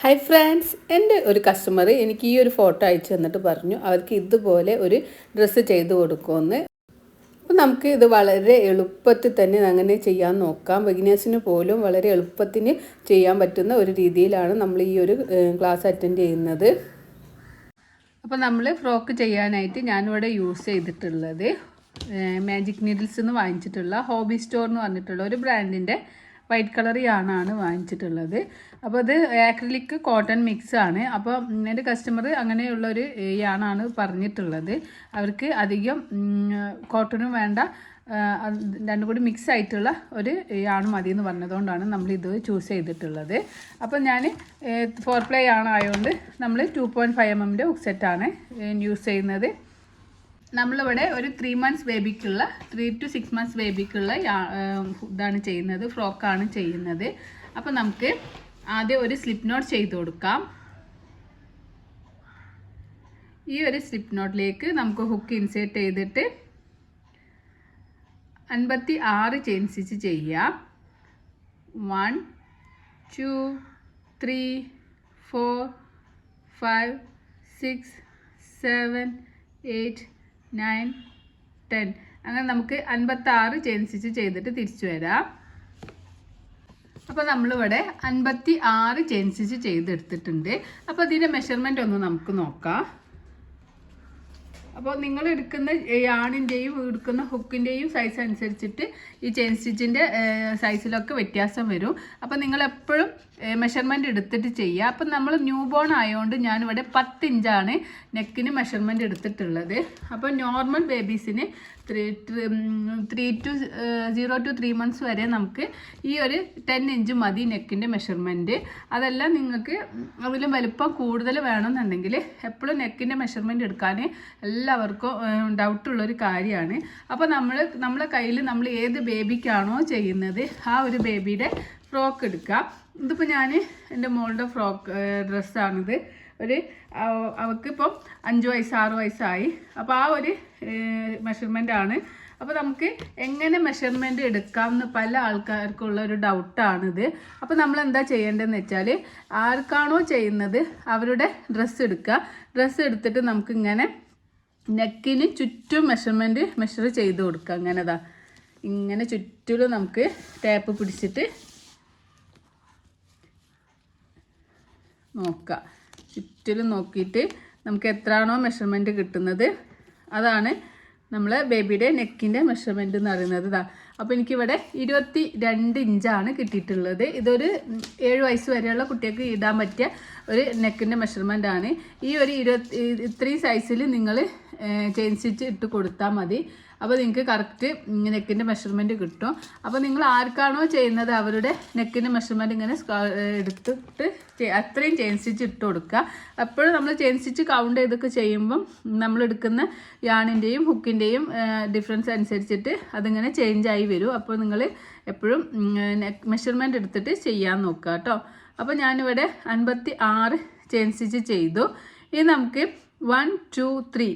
Hi friends, എൻ്റെ ഒരു customer എനിക്ക് ഈ ഒരു ഫോട്ടോ അയച്ചു തന്നിട്ട് പറഞ്ഞു അവർക്ക് ഇതുപോലെ ഒരു ഡ്രസ്സ് ചെയ്ത് കൊടുക്കുമെന്ന്. അപ്പോൾ നമുക്ക് ഇത് വളരെ എളുപ്പത്തിൽ തന്നെ അങ്ങനെ ചെയ്യാൻ നോക്കാം. ബിഗിനേഴ്സിന് പോലും വളരെ എളുപ്പത്തിന് ചെയ്യാൻ പറ്റുന്ന ഒരു രീതിയിലാണ് നമ്മൾ ഈ ഒരു ക്ലാസ് അറ്റൻഡ് ചെയ്യുന്നത്. അപ്പോൾ നമ്മൾ ഫ്രോക്ക് ചെയ്യാനായിട്ട് ഞാനിവിടെ യൂസ് ചെയ്തിട്ടുള്ളത് മാജിക് നീഡിൽസ് എന്ന് വാങ്ങിച്ചിട്ടുള്ള ഹോബി സ്റ്റോർ എന്ന് പറഞ്ഞിട്ടുള്ള ഒരു ബ്രാൻഡിൻ്റെ വൈറ്റ് കളർ യാണാണ് വാങ്ങിച്ചിട്ടുള്ളത്. അപ്പോൾ അത് ആക്രിലിക് കോട്ടൺ മിക്സ് ആണ്. അപ്പോൾ എൻ്റെ കസ്റ്റമർ അങ്ങനെയുള്ളൊരു യാണാണ് പറഞ്ഞിട്ടുള്ളത്. അവർക്ക് അധികം കോട്ടണും വേണ്ട, രണ്ടും കൂടി മിക്സ് ആയിട്ടുള്ള ഒരു യാണ് മതി എന്ന് പറഞ്ഞതുകൊണ്ടാണ് നമ്മളിത് ചൂസ് ചെയ്തിട്ടുള്ളത്. അപ്പോൾ ഞാൻ 4 പ്ലേ ആയതുകൊണ്ട് നമ്മൾ 2.5 mm ഹുക്ക് സെറ്റാണ് യൂസ് ചെയ്യുന്നത്. നമ്മളിവിടെ ഒരു 3 months ബേബിക്കുള്ള 3 to 6 months ബേബിക്കുള്ള ഇതാണ് ചെയ്യുന്നത്, ഫ്രോക്കാണ് ചെയ്യുന്നത്. അപ്പോൾ നമുക്ക് ആദ്യം ഒരു സ്ലിപ്പ് നോട്ട് ചെയ്ത് കൊടുക്കാം. ഈ ഒരു സ്ലിപ്പ് നോട്ടിലേക്ക് നമുക്ക് ഹുക്ക് ഇൻസേർട്ട് ചെയ്തിട്ട് 56 ചെയിൻ സ്റ്റിച്ച് ചെയ്യാം. 1 2 3 4 5 6 7 8 9 10 അങ്ങനെ നമുക്ക് 56 ചെയിൻ സ്റ്റിച്ച് ചെയ്തിട്ട് തിരിച്ചു വരാം. അപ്പോൾ നമ്മളിവിടെ 56 ചെയിൻ സ്റ്റിച്ച് ചെയ്തെടുത്തിട്ടുണ്ട്. അപ്പോൾ ഇതിൻ്റെ മെഷർമെൻ്റ് ഒന്ന് നമുക്ക് നോക്കാം. അപ്പോൾ നിങ്ങൾ എടുക്കുന്ന യാണിൻ്റെയും എടുക്കുന്ന ഹുക്കിൻ്റെയും സൈസ് അനുസരിച്ചിട്ട് ഈ ചെയിൻ സ്റ്റിച്ചിൻ്റെ സൈസിലൊക്കെ വ്യത്യാസം വരും. അപ്പോൾ നിങ്ങളെപ്പോഴും മെഷർമെൻറ്റ് എടുത്തിട്ട് ചെയ്യുക. അപ്പം നമ്മൾ ന്യൂ ബോൺ ആയതുകൊണ്ട് ഞാനിവിടെ 10 ഇഞ്ചാണ് നെക്കിന് മെഷർമെൻറ്റ് എടുത്തിട്ടുള്ളത്. അപ്പോൾ നോർമൽ ബേബീസിന് 0 to 3 months വരെ നമുക്ക് ഈ ഒരു 10 ഇഞ്ച് മതി നെക്കിൻ്റെ മെഷർമെൻറ്റ്. അതെല്ലാം നിങ്ങൾക്ക് അതിലും വലുപ്പം കൂടുതൽ വേണമെന്നുണ്ടെങ്കിൽ എപ്പോഴും നെക്കിൻ്റെ മെഷർമെൻറ്റ് എടുക്കാൻ എല്ലാവർക്കും ഡൗട്ടുള്ളൊരു കാര്യമാണ്. അപ്പോൾ നമ്മളെ കയ്യിൽ നമ്മൾ ഏത് ബേബിക്കാണോ ചെയ്യുന്നത് ആ ഒരു ബേബിയുടെ ഫ്രോക്ക് എടുക്കുക. ഇതിപ്പോൾ ഞാൻ എൻ്റെ മോളുടെ ഡ്രസ്സാണിത്. അവൾക്കിപ്പം 5 വയസ്സ് 6 വയസ്സായി. അപ്പോൾ ആ ഒരു മെഷർമെൻ്റാണ്. അപ്പോൾ നമുക്ക് എങ്ങനെ മെഷർമെൻറ്റ് എടുക്കാമെന്ന് പല ആൾക്കാർക്കുള്ള ഒരു ഡൗട്ടാണിത്. അപ്പോൾ നമ്മൾ എന്താ ചെയ്യേണ്ടതെന്ന് വെച്ചാൽ ആർക്കാണോ ചെയ്യുന്നത് അവരുടെ ഡ്രസ്സ് എടുക്കുക. ഡ്രസ്സ് എടുത്തിട്ട് നമുക്കിങ്ങനെ നെക്കിന് ചുറ്റും മെഷർ ചെയ്ത് കൊടുക്കുക. ഇങ്ങനെ ചുറ്റിലും നമുക്ക് ടാപ്പ് പിടിച്ചിട്ട് നോക്കുക. ചുറ്റിലും നോക്കിയിട്ട് നമുക്ക് എത്രയാണോ മെഷർമെൻറ്റ് കിട്ടുന്നത് അതാണ് നമ്മളെ ബേബിയുടെ നെക്കിൻ്റെ മെഷർമെൻറ്റ് എന്ന് പറയുന്നത്. അപ്പോൾ എനിക്കിവിടെ 22 ഇഞ്ചാണ് കിട്ടിയിട്ടുള്ളത്. ഇതൊരു 7 വയസ്സ് വരെയുള്ള കുട്ടികൾക്ക് ഇടാൻ പറ്റിയ ഒരു നെക്കിൻ്റെ മെഷർമെൻറ്റാണ്. ഈ ഒരു ഇത്രയും സൈസിൽ നിങ്ങൾ ചെയിൻ സ്റ്റിച്ച് ഇട്ട് കൊടുത്താൽ മതി. അപ്പോൾ നിങ്ങൾക്ക് കറക്റ്റ് നെക്കിൻ്റെ മെഷർമെൻറ്റ് കിട്ടും. അപ്പോൾ നിങ്ങൾ ആർക്കാണോ ചെയ്യുന്നത് അവരുടെ നെക്കിൻ്റെ മെഷർമെൻറ്റ് ഇങ്ങനെ എടുത്തിട്ട് അത്രയും ചെയിൻ സ്റ്റിച്ച് ഇട്ട് കൊടുക്കുക. എപ്പോഴും നമ്മൾ ചെയിൻ സ്റ്റിച്ച് കൗണ്ട് ചെയ്തൊക്കെ ചെയ്യുമ്പം നമ്മളെടുക്കുന്ന യാണിൻ്റെയും ഹുക്കിൻ്റെയും ഡിഫറൻസ് അനുസരിച്ചിട്ട് അതിങ്ങനെ ചേഞ്ചായി വരും. അപ്പോൾ നിങ്ങൾ എപ്പോഴും മെഷർമെൻറ്റ് എടുത്തിട്ട് ചെയ്യാൻ നോക്കുക കേട്ടോ. അപ്പോൾ ഞാനിവിടെ 56 ചെയിൻ സ്റ്റിച്ച് ചെയ്തു. ഇനി നമുക്ക് 1 2 3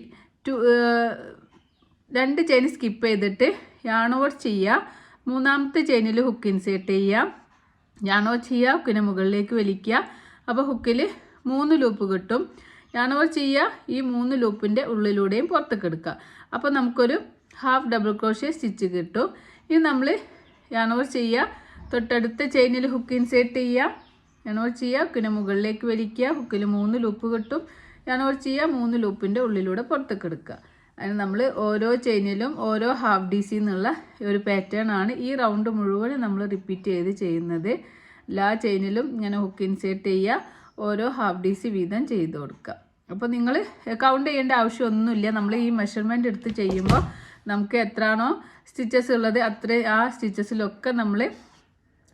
2 ചെയിൻ സ്കിപ്പ് ചെയ്തിട്ട് യാൺ ഓവർ ചെയ്യുക. 3ാമത്തെ ചെയിനിൽ ഹുക്ക് ഇൻസേർട്ട് ചെയ്യുക. യാൺ ഓവർ ചെയ്യുക, ഹുക്കിനെ മുകളിലേക്ക് വലിക്കുക. അപ്പോൾ ഹുക്കിൽ 3 ലൂപ്പ് കിട്ടും. യാൺ ഓവർ ചെയ്യുക, ഈ 3 ലൂപ്പിൻ്റെ ഉള്ളിലൂടെയും പുറത്തേക്ക് എടുക്കുക. അപ്പോൾ നമുക്കൊരു ഹാഫ് ഡബിൾ ക്രോഷ്യ സ്റ്റിച്ച് കിട്ടും. ഇനി നമ്മൾ യാൺ ഓവർ ചെയ്യുക, തൊട്ടടുത്ത ചെയിനിൽ ഹുക്ക് ഇൻസേർട്ട് ചെയ്യുക. യാൺ ഓവർ ചെയ്യുക, ഹുക്കിനെ മുകളിലേക്ക് വലിക്കുക. ഹുക്കിൽ 3 ലൂപ്പ് കിട്ടും. യാൺ ഓവർ ചെയ്യുക, 3 ലൂപ്പിൻ്റെ ഉള്ളിലൂടെ പുറത്തേക്ക് എടുക്കുക. അതിന് നമ്മൾ ഓരോ ചെയിനിലും ഓരോ ഹാഫ് DC എന്നുള്ള ഒരു പാറ്റേൺ ആണ് ഈ റൗണ്ട് മുഴുവൻ നമ്മൾ റിപ്പീറ്റ് ചെയ്ത് ചെയ്യുന്നത്. എല്ലാ ചെയിനിലും ഇങ്ങനെ ഹുക്ക് ഇൻസേർട്ട് ചെയ്യുക, ഓരോ ഹാഫ് DC വീതം ചെയ്ത് കൊടുക്കുക. അപ്പോൾ നിങ്ങൾ കൗണ്ട് ചെയ്യേണ്ട ആവശ്യമൊന്നുമില്ല. നമ്മൾ ഈ മെഷർമെൻറ്റ് എടുത്ത് ചെയ്യുമ്പോൾ നമുക്ക് എത്രയാണോ സ്റ്റിച്ചസ് ഉള്ളത് ആ സ്റ്റിച്ചസിലൊക്കെ നമ്മൾ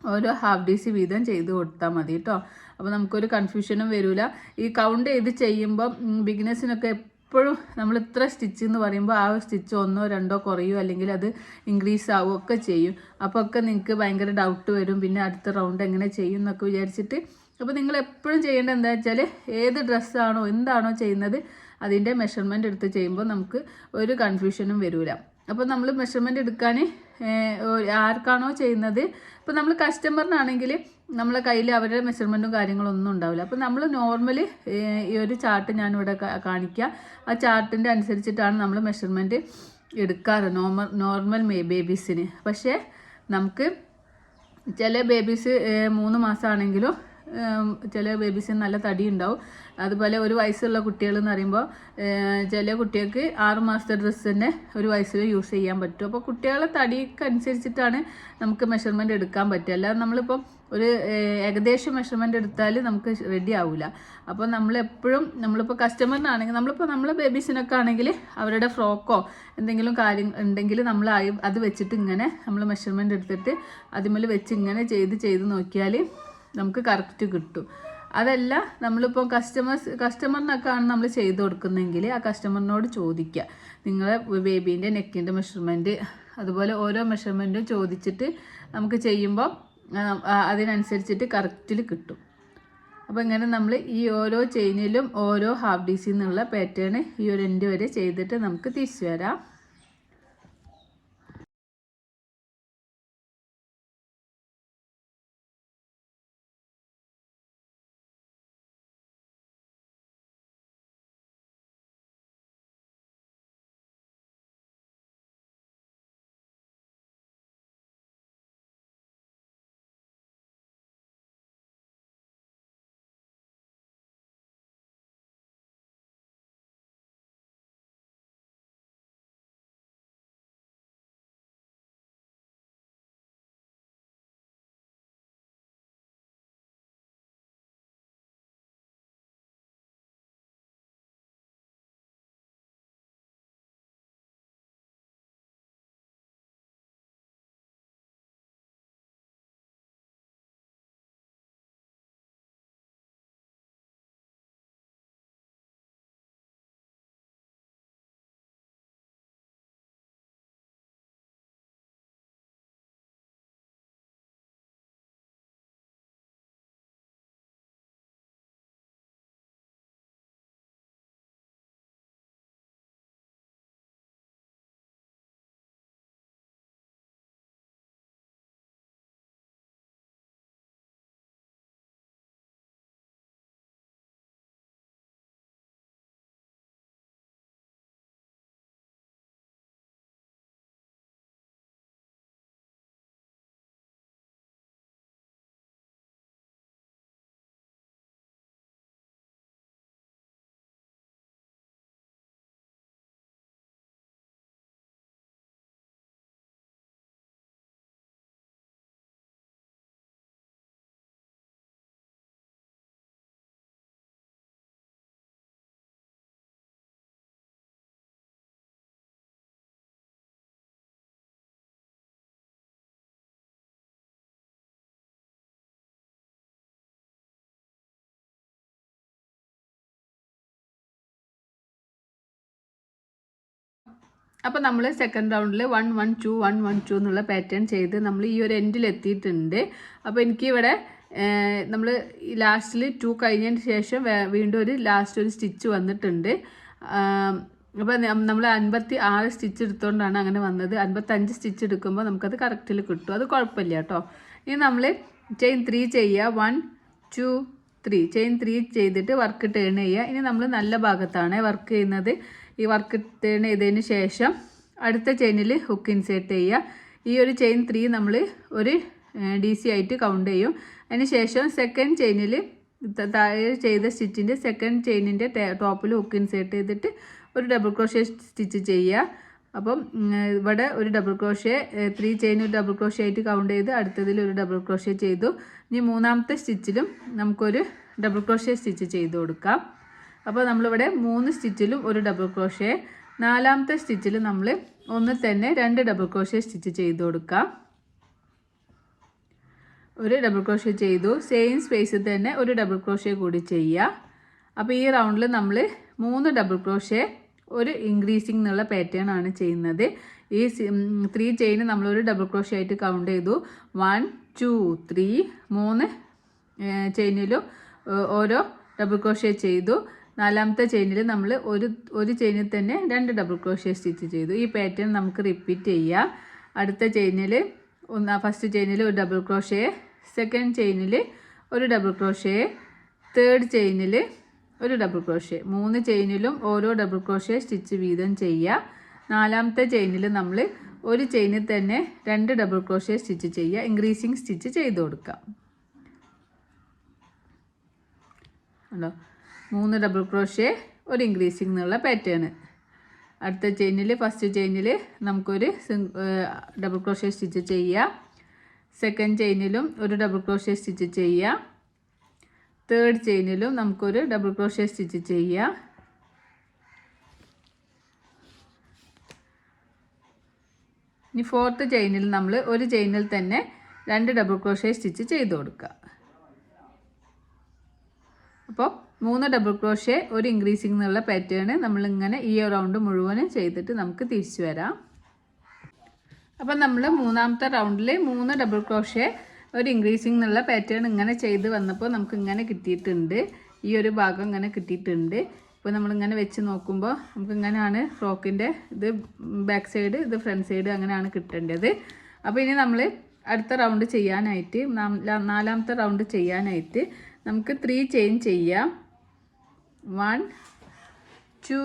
ഓരോ ഹാഫ് DC വീതം ചെയ്ത് കൊടുത്താൽ മതി കേട്ടോ. അപ്പോൾ നമുക്കൊരു കൺഫ്യൂഷനും വരില്ല. ഈ കൗണ്ട് ചെയ്ത് ചെയ്യുമ്പം ബിഗിനേഴ്സിനൊക്കെ എപ്പോഴും നമ്മൾ ഇത്ര സ്റ്റിച്ച് എന്ന് പറയുമ്പോൾ ആ സ്റ്റിച്ച് 1 or 2 കുറയോ അല്ലെങ്കിൽ അത് ഇൻക്രീസ് ആവുകയോ ഒക്കെ ചെയ്യും. അപ്പോൾ ഒക്കെ നിങ്ങൾക്ക് ഭയങ്കര ഡൗട്ട് വരും. പിന്നെ അടുത്ത റൗണ്ട് എങ്ങനെ ചെയ്യും എന്നൊക്കെ വിചാരിച്ചിട്ട്. അപ്പോൾ നിങ്ങൾ എപ്പോഴും ചെയ്യേണ്ടത് എന്താ വെച്ചാൽ ഏത് ഡ്രസ്സാണോ എന്താണോ ചെയ്യുന്നത് അതിൻ്റെ മെഷർമെൻറ്റ് എടുത്ത് ചെയ്യുമ്പോൾ നമുക്ക് ഒരു കൺഫ്യൂഷനും വരില്ല. അപ്പോൾ നമ്മൾ മെഷർമെൻറ്റ് എടുക്കാൻ ആർക്കാണോ ചെയ്യുന്നത്, ഇപ്പോൾ നമ്മൾ കസ്റ്റമറിനാണെങ്കിൽ നമ്മളെ കയ്യിൽ അവരുടെ മെഷർമെൻറ്റും കാര്യങ്ങളൊന്നും ഉണ്ടാവില്ല. അപ്പോൾ നമ്മൾ നോർമലി ഈ ഒരു ചാർട്ട് ഞാനിവിടെ കാണിക്കുക. ആ ചാർട്ടിൻ്റെ അനുസരിച്ചിട്ടാണ് നമ്മൾ മെഷർമെൻറ്റ് എടുക്കാറ് നോർമൽ ബേബീസിന്. പക്ഷേ നമുക്ക് ചില ബേബീസ് 3 മാസമാണെങ്കിലും ചില ബേബീസിന് നല്ല തടി ഉണ്ടാവും. അതുപോലെ ഒരു വയസ്സുള്ള കുട്ടികൾ എന്ന് പറയുമ്പോൾ ചില കുട്ടികൾക്ക് 6 മാസത്തെ ഡ്രസ്സ് തന്നെ ഒരു വയസ്സിൽ യൂസ് ചെയ്യാൻ പറ്റും. അപ്പോൾ കുട്ടികളെ തടിക്ക് അനുസരിച്ചിട്ടാണ് നമുക്ക് മെഷർമെൻറ്റ് എടുക്കാൻ പറ്റുക. അല്ലാതെ നമ്മളിപ്പോൾ ഒരു ഏകദേശം മെഷർമെൻറ്റ് എടുത്താൽ നമുക്ക് റെഡി ആവില്ല. അപ്പോൾ നമ്മളെപ്പോഴും നമ്മളിപ്പോൾ കസ്റ്റമറിനാണെങ്കിൽ നമ്മളെ ബേബീസിനൊക്കെ ആണെങ്കിൽ അവരുടെ ഫ്രോക്കോ എന്തെങ്കിലും കാര്യം ഉണ്ടെങ്കിൽ നമ്മൾ അത് വെച്ചിട്ട് ഇങ്ങനെ നമ്മൾ മെഷർമെൻറ്റ് എടുത്തിട്ട് അതിന്മേൽ വെച്ച് ഇങ്ങനെ ചെയ്ത് നോക്കിയാൽ നമുക്ക് കറക്റ്റ് കിട്ടും. അതല്ല നമ്മളിപ്പോൾ കസ്റ്റമറിനൊക്കെയാണ് നമ്മൾ ചെയ്ത് കൊടുക്കുന്നതെങ്കിൽ ആ കസ്റ്റമറിനോട് ചോദിക്കുക, നിങ്ങളെ ബേബീൻ്റെ നെക്കിൻ്റെ മെഷർമെൻറ്റ്, അതുപോലെ ഓരോ മെഷർമെൻറ്റും ചോദിച്ചിട്ട് നമുക്ക് ചെയ്യുമ്പോൾ അതിനനുസരിച്ചിട്ട് കറക്റ്റിൽ കിട്ടും. അപ്പോൾ ഇങ്ങനെ നമ്മൾ ഈ ഓരോ ചെയിനിലും ഓരോ ഹാഫ് ഡി സി എന്നുള്ള പാറ്റേൺ ഈ ഒരു എൻഡ് വരെ ചെയ്തിട്ട് നമുക്ക് തിരിച്ചു വരാം. അപ്പോൾ നമ്മൾ സെക്കൻഡ് റൗണ്ടിൽ 1 1 2 1 1 2 എന്നുള്ള പാറ്റേൺ ചെയ്ത് നമ്മൾ ഈ ഒരു എൻഡിൽ എത്തിയിട്ടുണ്ട്. അപ്പോൾ എനിക്കിവിടെ നമ്മൾ ലാസ്റ്റിൽ 2 കഴിഞ്ഞതിന് ശേഷം വീണ്ടും ഒരു ലാസ്റ്റ് ഒരു സ്റ്റിച്ച് വന്നിട്ടുണ്ട്. അപ്പോൾ നമ്മൾ 56 സ്റ്റിച്ച് എടുത്തുകൊണ്ടാണ് അങ്ങനെ വന്നത്. 55 സ്റ്റിച്ച് എടുക്കുമ്പോൾ നമുക്കത് കറക്റ്റിൽ കിട്ടും, അത് കുഴപ്പമില്ല കേട്ടോ. ഇനി നമ്മൾ ചെയിൻ 3 ചെയ്യുക. 1 2 3 ചെയിൻ 3 ചെയ്തിട്ട് വർക്ക് ടേൺ ചെയ്യുക. ഇനി നമ്മൾ നല്ല ഭാഗത്താണ് വർക്ക് ചെയ്യുന്നത്. ഈ വർക്ക് ടേൺ ചെയ്തതിന് ശേഷം അടുത്ത ചെയിനിൽ ഹുക്ക് ഇൻസേർട്ട് ചെയ്യുക. ഈ ഒരു ചെയിൻ 3 നമ്മൾ ഒരു DC ആയിട്ട് കൗണ്ട് ചെയ്യും. അതിന് ശേഷം സെക്കൻഡ് ചെയിനിൽ താഴെ ചെയ്ത സ്റ്റിച്ചിൻ്റെ സെക്കൻഡ് ചെയിനിൻ്റെ ടോപ്പിൽ ഹുക്ക് ഇൻസേർട്ട് ചെയ്തിട്ട് ഒരു ഡബിൾ ക്രോഷ്യ സ്റ്റിച്ച് ചെയ്യുക. അപ്പം ഇവിടെ ഒരു ഡബിൾ ക്രോഷ്യ 3 ചെയിൻ ഒരു ഡബിൾ ക്രോഷ്യ ആയിട്ട് കൗണ്ട് ചെയ്ത് അടുത്തതിൽ ഒരു ഡബിൾ ക്രോഷ്യ ചെയ്തു. ഇനി മൂന്നാമത്തെ സ്റ്റിച്ചിലും നമുക്കൊരു ഡബിൾ ക്രോഷ്യ സ്റ്റിച്ച് ചെയ്ത് കൊടുക്കാം. അപ്പോൾ നമ്മളിവിടെ 3 സ്റ്റിച്ചിലും ഒരു ഡബിൾ ക്രോഷ്യ, 4ാമത്തെ സ്റ്റിച്ചിൽ നമ്മൾ ഒന്നിൽ തന്നെ 2 ഡബിൾ ക്രോഷ്യ സ്റ്റിച്ച് ചെയ്ത് കൊടുക്കാം. ഒരു ഡബിൾ ക്രോഷ്യ ചെയ്തു. സെയിം സ്പേസിൽ തന്നെ ഒരു ഡബിൾ ക്രോഷ്യ കൂടി ചെയ്യുക. അപ്പോൾ ഈ റൗണ്ടിൽ നമ്മൾ 3 ഡബിൾ ക്രോഷ്യ ഒരു ഇൻക്രീസിങ് എന്നുള്ള പാറ്റേൺ ആണ് ചെയ്യുന്നത്. ഈ 3 ചെയിൻ നമ്മളൊരു ഡബിൾ ക്രോഷ്യ ആയിട്ട് കൗണ്ട് ചെയ്തു. 1 2 3 3 ചെയിനിലും ഓരോ ഡബിൾ ക്രോഷ്യ ചെയ്തു. 4ാമത്തെ ചെയിനിൽ നമ്മൾ ഒരു ചെയിനിൽ തന്നെ 2 ഡബിൾ ക്രോഷ്യ സ്റ്റിച്ച് ചെയ്തു. ഈ പാറ്റേൺ നമുക്ക് റിപ്പീറ്റ് ചെയ്യാം. അടുത്ത ചെയിനിൽ ഫസ്റ്റ് ചെയിനിൽ ഒരു ഡബിൾ ക്രോഷ്യ, സെക്കൻഡ് ചെയിനിൽ ഒരു ഡബിൾ ക്രോഷേ, തേർഡ് ചെയിനിൽ ഒരു ഡബിൾ ക്രോഷേ. 3 ചെയിനിലും ഓരോ ഡബിൾ ക്രോഷേ സ്റ്റിച്ച് വീതം ചെയ്യുക. 4ാമത്തെ ചെയിനിൽ നമ്മൾ ഒരു ചെയിനിൽ തന്നെ 2 ഡബിൾ ക്രോഷേ സ്റ്റിച്ച് ചെയ്യുക. ഇൻക്രീസിങ് സ്റ്റിച്ച് ചെയ്ത് കൊടുക്കാം. ഉണ്ടോ 3 ഡബിൾ ക്രോഷേ ഒരു ഇൻക്രീസിങ് എന്നുള്ള പാറ്റേൺ. അടുത്ത ചെയിനിൽ ഫസ്റ്റ് ചെയിനിൽ നമുക്കൊരു ഡബിൾ ക്രോഷേ സ്റ്റിച്ച് ചെയ്യുക. സെക്കൻഡ് ചെയിനിലും ഒരു ഡബിൾ ക്രോഷേ സ്റ്റിച്ച് ചെയ്യുക. തേർഡ് ചെയിനിലും നമുക്കൊരു ഡബിൾ ക്രോഷേ സ്റ്റിച്ച് ചെയ്യുക. ഇനി ഫോർത്ത് ചെയിനിൽ നമ്മൾ ഒരു ചെയിനിൽ തന്നെ 2 ഡബിൾ ക്രോഷേ സ്റ്റിച്ച് ചെയ്ത് കൊടുക്കുക. അപ്പോൾ 3 ഡബിൾ ക്രോഷേ ഒരു ഇൻക്രീസിങ് എന്നുള്ള പാറ്റേൺ നമ്മളിങ്ങനെ ഈ റൗണ്ട് മുഴുവനും ചെയ്തിട്ട് നമുക്ക് തിരിച്ചു വരാം. അപ്പം നമ്മൾ 3ാമത്തെ റൗണ്ടിൽ 3 ഡബിൾ ക്രോഷേ ഒരു ഇൻക്രീസിങ് എന്നുള്ള പാറ്റേൺ ഇങ്ങനെ ചെയ്ത് വന്നപ്പോൾ നമുക്ക് ഇങ്ങനെ കിട്ടിയിട്ടുണ്ട്. ഈ ഒരു ഭാഗം ഇങ്ങനെ കിട്ടിയിട്ടുണ്ട്. ഇപ്പോൾ നമ്മളിങ്ങനെ വെച്ച് നോക്കുമ്പോൾ നമുക്ക് ഇങ്ങനെയാണ് ഫ്രോക്കിൻ്റെ ഇത് ബാക്ക് സൈഡ്, ഇത് ഫ്രണ്ട് സൈഡ് അങ്ങനെയാണ് കിട്ടേണ്ടത്. അപ്പോൾ ഇനി നമ്മൾ അടുത്ത റൗണ്ട് ചെയ്യാനായിട്ട് 4ാമത്തെ റൗണ്ട് ചെയ്യാനായിട്ട് നമുക്ക് 3 ചെയിൻ ചെയ്യാം. 1 2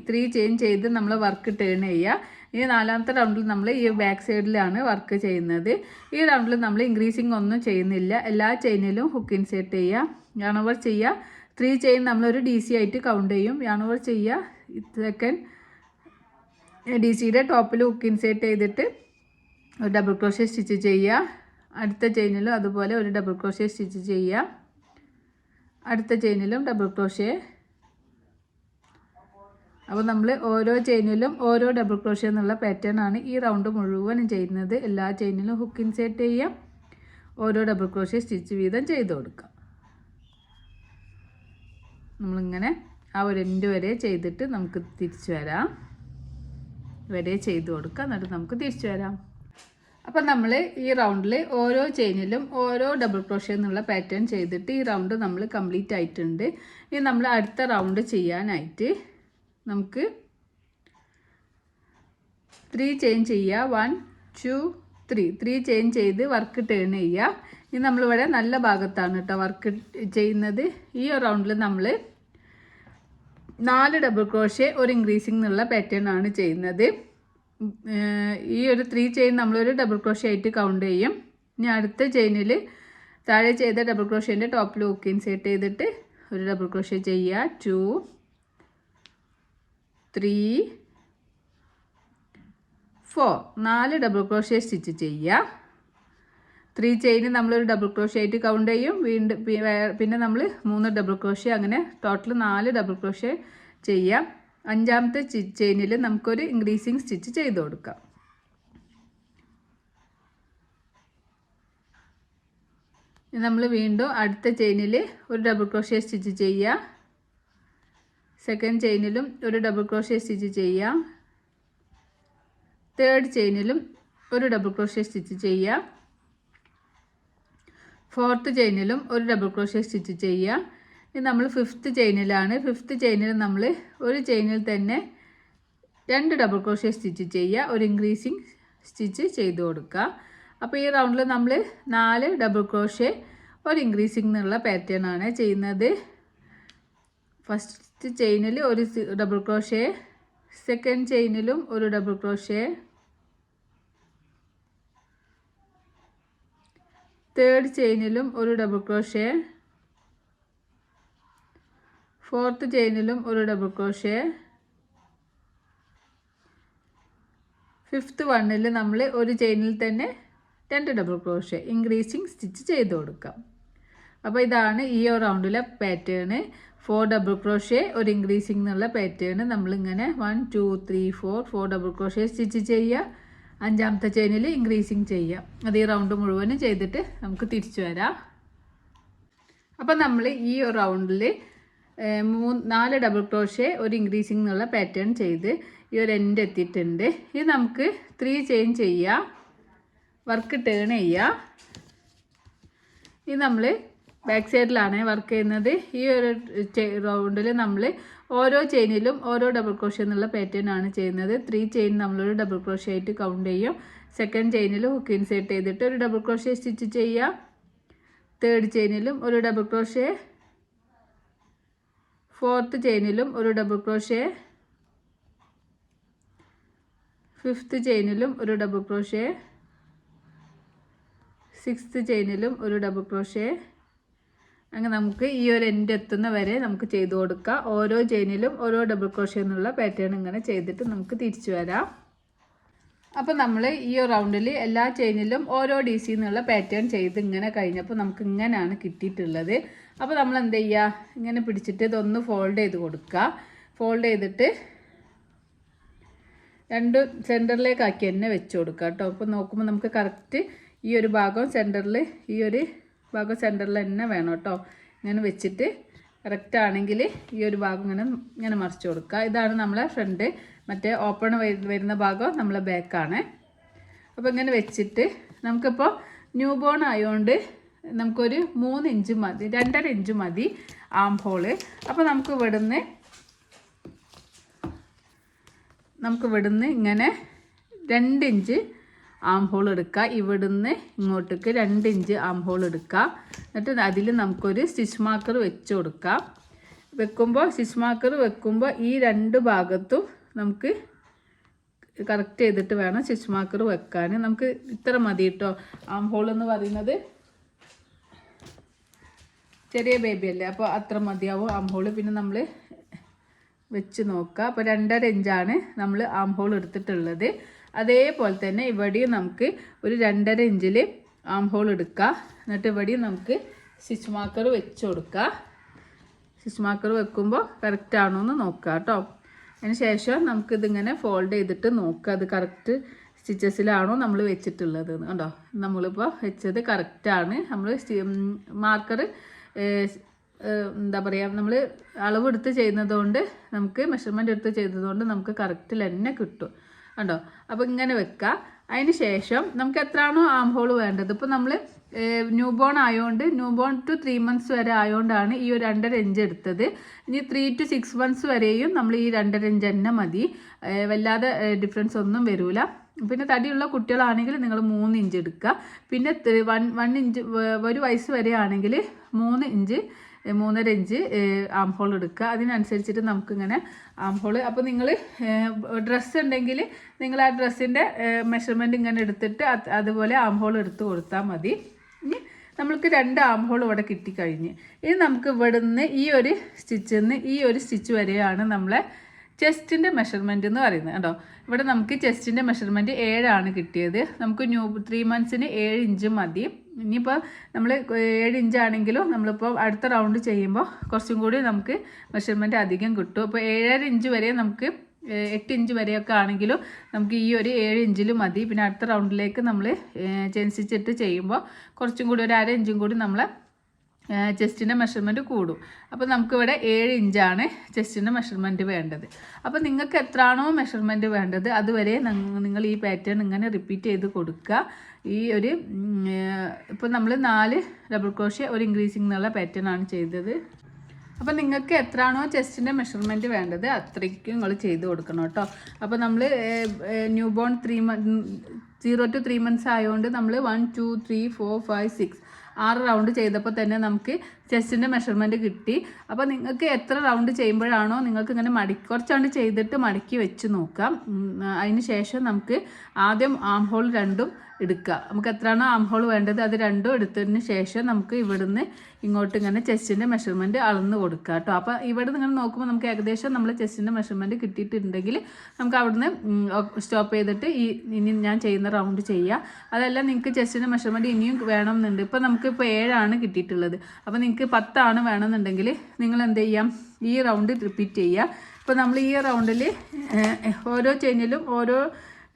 3 ചെയിൻ ചെയ്ത് നമ്മൾ വർക്ക് ടേൺ ചെയ്യുക. ഇനി 4ാമത്തെ റൗണ്ടിൽ നമ്മൾ ഈ ബാക്ക് സൈഡിലാണ് വർക്ക് ചെയ്യുന്നത്. ഈ റൗണ്ടിൽ നമ്മൾ ഇൻക്രീസിങ് ഒന്നും ചെയ്യുന്നില്ല. എല്ലാ ചെയിനിലും ഹുക്ക് ഇൻസേർട്ട് ചെയ്യുക, yarn over ചെയ്യുക. 3 ചെയിൻ നമ്മളൊരു DC ആയിട്ട് കൗണ്ട് ചെയ്യും. yarn over ചെയ്യുക. സെക്കൻഡ് DCയുടെ ടോപ്പിൽ ഹുക്ക് ഇൻസേർട്ട് ചെയ്തിട്ട് ഒരു ഡബിൾ ക്രോഷേ സ്റ്റിച്ച് ചെയ്യുക. അടുത്ത ചെയിനിലും അതുപോലെ ഒരു ഡബിൾ ക്രോഷേ സ്റ്റിച്ച് ചെയ്യുക. അടുത്ത ചെയിനിലും ഡബിൾ ക്രോഷേ. അപ്പോൾ നമ്മൾ ഓരോ ചെയിനിലും ഓരോ ഡബിൾ ക്രോഷേ എന്നുള്ള പാറ്റേൺ ആണ് ഈ റൗണ്ട് മുഴുവനും ചെയ്യുന്നത്. എല്ലാ ചെയിനിലും ഹുക്ക് ഇൻസേർട്ട് ചെയ്യാം, ഓരോ ഡബിൾ ക്രോഷേ സ്റ്റിച്ച് വീതം ചെയ്ത് കൊടുക്കാം. നമ്മളിങ്ങനെ ആ ഒരു എൻഡ് വരെ ചെയ്തിട്ട് നമുക്ക് തിരിച്ചു വരാം. വരെ ചെയ്ത് കൊടുക്കാം, എന്നിട്ട് നമുക്ക് തിരിച്ചു വരാം. അപ്പം നമ്മൾ ഈ റൗണ്ടിൽ ഓരോ ചെയിനിലും ഓരോ ഡബിൾ ക്രോഷേ എന്നുള്ള പാറ്റേൺ ചെയ്തിട്ട് ഈ റൗണ്ട് നമ്മൾ കംപ്ലീറ്റ് ആയിട്ടുണ്ട്. ഇനി നമ്മൾ അടുത്ത റൗണ്ട് ചെയ്യാനായിട്ട് നമുക്ക് 3 ചെയിൻ ചെയ്യുക. 1 2 3 ചെയിൻ ചെയ്ത് വർക്ക് ടേൺ ചെയ്യുക. ഇനി നമ്മളിവിടെ നല്ല ഭാഗത്താണ് കേട്ടോ വർക്ക് ചെയ്യുന്നത്. ഈ റൗണ്ടിൽ നമ്മൾ 4 ഡബിൾ ക്രോഷേ ഒരു ഇൻക്രീസിങ് എന്നുള്ള പാറ്റേൺ ആണ് ചെയ്യുന്നത്. ഈ ഒരു 3 ചെയിൻ നമ്മളൊരു ഡബിൾ ക്രോഷേ ആയിട്ട് കൗണ്ട് ചെയ്യും. ഇനി അടുത്ത ചെയിനിൽ താഴെ ചെയ്ത ഡബിൾ ക്രോഷേൻ്റെ ടോപ്പിൽ ഹുക്ക് ഇൻസേർട്ട് ചെയ്തിട്ട് ഒരു ഡബിൾ ക്രോഷേ ചെയ്യുക. 2 3 4 4 ഡബിൾ ക്രോഷേ സ്റ്റിച്ച് ചെയ്യുക. 3 ചെയിൻ നമ്മളൊരു ഡബിൾ ക്രോഷേ ആയിട്ട് കൗണ്ട് ചെയ്യും. വീണ്ടും പിന്നെ നമ്മൾ 3 ഡബിൾ ക്രോഷേ, അങ്ങനെ ടോട്ടൽ 4 ഡബിൾ ക്രോഷേ ചെയ്യുക. 5ാമത്തെ ചെയിനിൽ നമുക്കൊരു ഇൻക്രീസിങ് സ്റ്റിച്ച് ചെയ്ത് കൊടുക്കാം. നമ്മൾ വീണ്ടും അടുത്ത ചെയിനിൽ ഒരു ഡബിൾ ക്രോഷേ സ്റ്റിച്ച് ചെയ്യുക. സെക്കൻഡ് ചെയിനിലും ഒരു ഡബിൾ ക്രോഷേ സ്റ്റിച്ച് ചെയ്യാം. തേർഡ് ചെയിനിലും ഒരു ഡബിൾ ക്രോഷേ സ്റ്റിച്ച് ചെയ്യുക. ഫോർത്ത് ചെയിനിലും ഒരു ഡബിൾ ക്രോഷേ സ്റ്റിച്ച് ചെയ്യുക. ഇനി നമ്മൾ 5th ചെയിനിലാണ്. 5th ചെയിനിൽ നമ്മൾ ഒരു ചെയിനിൽ തന്നെ 2 ഡബിൾ ക്രോഷേ സ്റ്റിച്ച് ചെയ്യുക, ഒരു ഇൻക്രീസിങ് സ്റ്റിച്ച് ചെയ്ത് കൊടുക്കുക. അപ്പോൾ ഈ റൗണ്ടിൽ നമ്മൾ 4 ഡബിൾ ക്രോഷേ ഒരു ഇൻക്രീസിങ് എന്നുള്ള പാറ്റേൺ ആണ് ചെയ്യുന്നത്. ഫസ്റ്റ് ചെയിനിൽ ഒരു ഡബിൾ ക്രോഷേ, സെക്കൻഡ് ചെയിനിലും ഒരു ഡബിൾ ക്രോഷേ, തേർഡ് ചെയിനിലും ഒരു ഡബിൾ ക്രോഷേ, ഫോർത്ത് ചെയിനിലും ഒരു ഡബിൾ ക്രോഷേ, 5th വണ്ണിൽ നമ്മൾ ഒരു ചെയിനിൽ തന്നെ 2 ഡബിൾ ക്രോഷേ ഇൻക്രീസിങ് സ്റ്റിച്ച് ചെയ്ത് കൊടുക്കാം. അപ്പോൾ ഇതാണ് ഈ റൗണ്ടിലെ പാറ്റേൺ. 4 ഡബിൾ ക്രോഷേ ഒരു ഇൻക്രീസിങ് എന്നുള്ള പാറ്റേൺ നമ്മളിങ്ങനെ 1 2 3 4 ഡബിൾ ക്രോഷേ സ്റ്റിച്ച് ചെയ്യുക. 5ാമത്തെ ചെയിനിൽ ഇൻക്രീസിങ് ചെയ്യുക. അത് ഈ റൗണ്ട് മുഴുവനും ചെയ്തിട്ട് നമുക്ക് തിരിച്ചു വരാം. അപ്പം നമ്മൾ ഈ റൗണ്ടിൽ 4 ഡബിൾ ക്രോഷേ ഒരു ഇൻക്രീസിങ് എന്നുള്ള പാറ്റേൺ ചെയ്ത് ഈ ഒരു എൻഡ് എത്തിയിട്ടുണ്ട്. ഇത് നമുക്ക് 3 ചെയിൻ ചെയ്യുക, വർക്ക് ടേൺ ചെയ്യുക. ഇത് നമ്മൾ ബാക്ക് സൈഡിലാണ് വർക്ക് ചെയ്യുന്നത്. ഈ ഒരു റൗണ്ടിൽ നമ്മൾ ഓരോ ചെയിനിലും ഓരോ ഡബിൾ ക്രോഷേ എന്നുള്ള പാറ്റേൺ ആണ് ചെയ്യുന്നത്. 3 ചെയിൻ നമ്മളൊരു ഡബിൾ ക്രോഷേ ആയിട്ട് കൗണ്ട് ചെയ്യും. സെക്കൻഡ് ചെയിനിൽ ഹുക്ക് ഇൻസേർട്ട് ചെയ്തിട്ട് ഒരു ഡബിൾ ക്രോഷ്യ സ്റ്റിച്ച് ചെയ്യുക. തേർഡ് ചെയിനിലും ഒരു ഡബിൾ ക്രോഷ്യ, ഫോർത്ത് ചെയിനിലും ഒരു ഡബിൾ ക്രോഷ്യ, ഫിഫ്ത്ത് ചെയിനിലും ഒരു ഡബിൾ ക്രോഷ്യ, സിക്സ്ത് ചെയിനിലും ഒരു ഡബിൾ ക്രോഷ്യ. അങ്ങനെ നമുക്ക് ഈ ഒരു എൻഡ് എത്തുന്ന വരെ നമുക്ക് ചെയ്ത് കൊടുക്കാം. ഓരോ ചെയിനിലും ഓരോ ഡബിൾ ക്രോഷ്യ എന്നുള്ള പാറ്റേൺ ഇങ്ങനെ ചെയ്തിട്ട് നമുക്ക് തിരിച്ചു വരാം. അപ്പോൾ നമ്മൾ ഈ റൗണ്ടിൽ എല്ലാ ചെയിനിലും ഓരോ DC എന്നുള്ള പാറ്റേൺ ചെയ്ത് ഇങ്ങനെ കഴിഞ്ഞപ്പോൾ നമുക്ക് ഇങ്ങനെയാണ് കിട്ടിയിട്ടുള്ളത്. അപ്പോൾ നമ്മൾ എന്ത് ചെയ്യുക, ഇങ്ങനെ പിടിച്ചിട്ട് ഇതൊന്ന് ഫോൾഡ് ചെയ്ത് കൊടുക്കുക. ഫോൾഡ് ചെയ്തിട്ട് രണ്ട് സെൻറ്ററിലേക്കാക്കി തന്നെ വെച്ച് കൊടുക്കുക കേട്ടോ. അപ്പോൾ നോക്കുമ്പോൾ നമുക്ക് കറക്റ്റ് ഈ ഒരു ഭാഗം സെൻറ്ററിൽ, ഈ ഒരു ഭാഗം സെൻറ്ററിൽ തന്നെ വേണം കേട്ടോ. ഇങ്ങനെ വെച്ചിട്ട് കറക്റ്റ് ആണെങ്കിൽ ഈ ഒരു ഭാഗം ഇങ്ങനെ മറിച്ച് കൊടുക്കുക. ഇതാണ് നമ്മളെ ഫ്രണ്ട്. മറ്റേ ഓപ്പൺ വരുന്ന ഭാഗം നമ്മളെ ബാക്കാണ്. അപ്പോൾ ഇങ്ങനെ വെച്ചിട്ട് നമുക്കിപ്പോൾ ന്യൂ ബോൺ ആയതുകൊണ്ട് നമുക്കൊരു 3 ഇഞ്ച് മതി, 2.5 ഇഞ്ച് മതി ആം ഹോള്. അപ്പോൾ നമുക്ക് ഇവിടുന്ന് ഇങ്ങനെ 2 ഇഞ്ച് ആം ഹോൾ എടുക്കുക. ഇവിടുന്ന് ഇങ്ങോട്ടേക്ക് 2 ഇഞ്ച് ആം ഹോൾ എടുക്കുക. എന്നിട്ട് അതിൽ നമുക്കൊരു സ്റ്റിച്ച് മാർക്കർ വെച്ച് കൊടുക്കാം. സ്റ്റിച്ച് മാർക്കർ വെക്കുമ്പോൾ ഈ 2 ഭാഗത്തും നമുക്ക് കറക്റ്റ് ചെയ്തിട്ട് വേണം സ്റ്റിച്ച് മാർക്കർ വെക്കാൻ. നമുക്ക് ഇത്ര മതി കേട്ടോ. ആം ഹോൾ എന്ന് പറയുന്നത് ചെറിയ ബേബി അല്ലേ, അപ്പോൾ അത്ര മതിയാവും ആം ഹോൾ. പിന്നെ നമ്മൾ വെച്ച് നോക്കുക. അപ്പോൾ 2.5 ഇഞ്ചാണ് നമ്മൾ ആം ഹോൾ എടുത്തിട്ടുള്ളത്. അതേപോലെ തന്നെ ഇവിടെയും നമുക്ക് ഒരു 2.5 ഇഞ്ചിൽ ആം ഹോൾ എടുക്കുക. എന്നിട്ട് ഇവിടെയും നമുക്ക് സ്റ്റിച്ച് മാർക്കർ വെച്ച് കൊടുക്കുക. സ്റ്റിച്ച് മാർക്കർ വെക്കുമ്പോൾ കറക്റ്റ് ആണോ എന്ന് നോക്കുക കേട്ടോ. അതിന് ശേഷം നമുക്കിതിങ്ങനെ ഫോൾഡ് ചെയ്തിട്ട് നോക്കുക അത് കറക്റ്റ് സ്റ്റിച്ചസിലാണോ നമ്മൾ വെച്ചിട്ടുള്ളത് കണ്ടോ. നമ്മളിപ്പോൾ വെച്ചത് കറക്റ്റാണ്. നമ്മൾ മാർക്കർ എന്താ പറയുക, നമ്മൾ അളവെടുത്ത് ചെയ്യുന്നതുകൊണ്ട്, നമുക്ക് മെഷർമെൻ്റ് എടുത്ത് ചെയ്തതുകൊണ്ട് നമുക്ക് കറക്റ്റിൽ തന്നെ കിട്ടും കണ്ടോ. അപ്പോൾ ഇങ്ങനെ വെക്കുക. അതിന് ശേഷം നമുക്ക് എത്രയാണോ ആം ഹോൾ വേണ്ടത്, ഇപ്പോൾ നമ്മൾ ന്യൂ ബോൺ ആയതുകൊണ്ട്, ന്യൂ ബോൺ ടു 3 months വരെ ആയതുകൊണ്ടാണ് ഈ ഒരു 2.5 ഇഞ്ച് എടുത്തത്. ഇനി 3 to 6 months വരെയും നമ്മൾ ഈ 2.5 ഇഞ്ച് തന്നെ മതി. വല്ലാതെ ഡിഫറൻസ് ഒന്നും വരില്ല. പിന്നെ തടിയുള്ള കുട്ടികളാണെങ്കിൽ നിങ്ങൾ 3 ഇഞ്ച് എടുക്കുക. പിന്നെ 1 ഇഞ്ച് 1 വയസ്സ് വരെ ആണെങ്കിൽ 3 ഇഞ്ച് 3.5 ഇഞ്ച് ആം ഹോൾ എടുക്കുക. അതിനനുസരിച്ചിട്ട് നമുക്കിങ്ങനെ ആം ഹോൾ. അപ്പോൾ നിങ്ങൾ ഡ്രസ്സ് ഉണ്ടെങ്കിൽ നിങ്ങൾ ആ ഡ്രസ്സിൻ്റെ മെഷർമെൻറ്റ് ഇങ്ങനെ എടുത്തിട്ട് അതുപോലെ ആം ഹോൾ എടുത്ത് കൊടുത്താൽ മതി. ഇനി നമ്മൾക്ക് 2 ആം ഹോൾ ഇവിടെ കിട്ടിക്കഴിഞ്ഞ് ഇനി നമുക്ക് ഇവിടുന്ന് ഈ ഒരു സ്റ്റിച്ചിൽ നിന്ന് ഈ ഒരു സ്റ്റിച്ച് വരെയാണ് നമ്മളെ ചെസ്റ്റിൻ്റെ മെഷർമെൻറ്റ് എന്ന് പറയുന്നത് കേട്ടോ. ഇവിടെ നമുക്ക് ചെസ്റ്റിൻ്റെ മെഷർമെൻറ്റ് 7 കിട്ടിയത്. നമുക്ക് 3 monthsന് 7 ഇഞ്ച് മതി. ഇനിയിപ്പോൾ നമ്മൾ 7 ഇഞ്ചാണെങ്കിലും നമ്മളിപ്പോൾ അടുത്ത റൗണ്ട് ചെയ്യുമ്പോൾ കുറച്ചും കൂടി നമുക്ക് മെഷർമെൻറ്റ് അധികം കിട്ടും. അപ്പോൾ 7.5 ഇഞ്ച് വരെ നമുക്ക് 8 ഇഞ്ച് വരെയൊക്കെ ആണെങ്കിലും നമുക്ക് ഈ ഒരു 7 ഇഞ്ചിൽ മതി. പിന്നെ അടുത്ത റൗണ്ടിലേക്ക് നമ്മൾ ചെൻസിച്ചിട്ട് ചെയ്യുമ്പോൾ കുറച്ചും കൂടി ഒരു 1/2 ഇഞ്ചും കൂടി നമ്മളെ ചെസ്റ്റിൻ്റെ മെഷർമെൻറ്റ് കൂടും. അപ്പോൾ നമുക്കിവിടെ 7 ഇഞ്ചാണ് ചെസ്റ്റിൻ്റെ മെഷർമെൻറ്റ് വേണ്ടത്. അപ്പോൾ നിങ്ങൾക്ക് എത്രയാണോ മെഷർമെൻറ്റ് വേണ്ടത് അതുവരെ നിങ്ങൾ ഈ പാറ്റേൺ ഇങ്ങനെ റിപ്പീറ്റ് ചെയ്ത് കൊടുക്കുക. ഈ ഒരു ഇപ്പോൾ നമ്മൾ 4 ഡബിൾ ക്രോഷ്യ ഒരു ഇൻക്രീസിങ് എന്നുള്ള പാറ്റേൺ ആണ് ചെയ്തത്. അപ്പോൾ നിങ്ങൾക്ക് എത്രയാണോ ചെസ്റ്റിൻ്റെ മെഷർമെൻറ്റ് വേണ്ടത് അത്രയ്ക്കും നിങ്ങൾ ചെയ്ത് കൊടുക്കണം കേട്ടോ. അപ്പോൾ നമ്മൾ ന്യൂ ബോൺ 0 to 3 months ആയതുകൊണ്ട് നമ്മൾ 1 2 3 4 5 6 6 റൗണ്ട് ചെയ്തപ്പോൾ തന്നെ നമുക്ക് ചെസ്റ്റിൻ്റെ മെഷർമെൻറ്റ് കിട്ടി. അപ്പോൾ നിങ്ങൾക്ക് എത്ര റൗണ്ട് ചെയ്യുമ്പോഴാണോ നിങ്ങൾക്ക് ഇങ്ങനെ കുറച്ചാണ്ട് ചെയ്തിട്ട് മടക്കി വെച്ച് നോക്കാം. അതിന് ശേഷം നമുക്ക് ആദ്യം ആം ഹോൾ 2 എടുക്കുക. നമുക്ക് എത്രയാണോ ആം ഹോൾ വേണ്ടത് അത് 2 എടുത്തതിന് ശേഷം നമുക്ക് ഇവിടുന്ന് ഇങ്ങോട്ട് ഇങ്ങനെ ചെസ്റ്റിൻ്റെ മെഷർമെൻറ്റ് അളന്ന് കൊടുക്കുക കേട്ടോ. അപ്പോൾ ഇവിടെ നിങ്ങൾ നോക്കുമ്പോൾ നമുക്ക് ഏകദേശം നമ്മൾ ചെസ്റ്റിൻ്റെ മെഷർമെൻറ്റ് കിട്ടിയിട്ടുണ്ടെങ്കിൽ നമുക്ക് അവിടുന്ന് സ്റ്റോപ്പ് ചെയ്തിട്ട് ഇനി ഞാൻ ചെയ്യുന്ന റൗണ്ട് ചെയ്യുക. അതല്ല നിങ്ങൾക്ക് ചെസ്റ്റിൻ്റെ മെഷർമെൻറ്റ് ഇനിയും വേണമെന്നുണ്ട്. ഇപ്പോൾ നമുക്കിപ്പോൾ 7 കിട്ടിയിട്ടുള്ളത്. അപ്പോൾ നിങ്ങൾക്ക് 10 വേണമെന്നുണ്ടെങ്കിൽ നിങ്ങൾ എന്ത് ചെയ്യാം, ഈ റൗണ്ട് റിപ്പീറ്റ് ചെയ്യുക. ഇപ്പോൾ നമ്മൾ ഈ റൗണ്ടിൽ ഓരോ ചെയിനിലും ഓരോ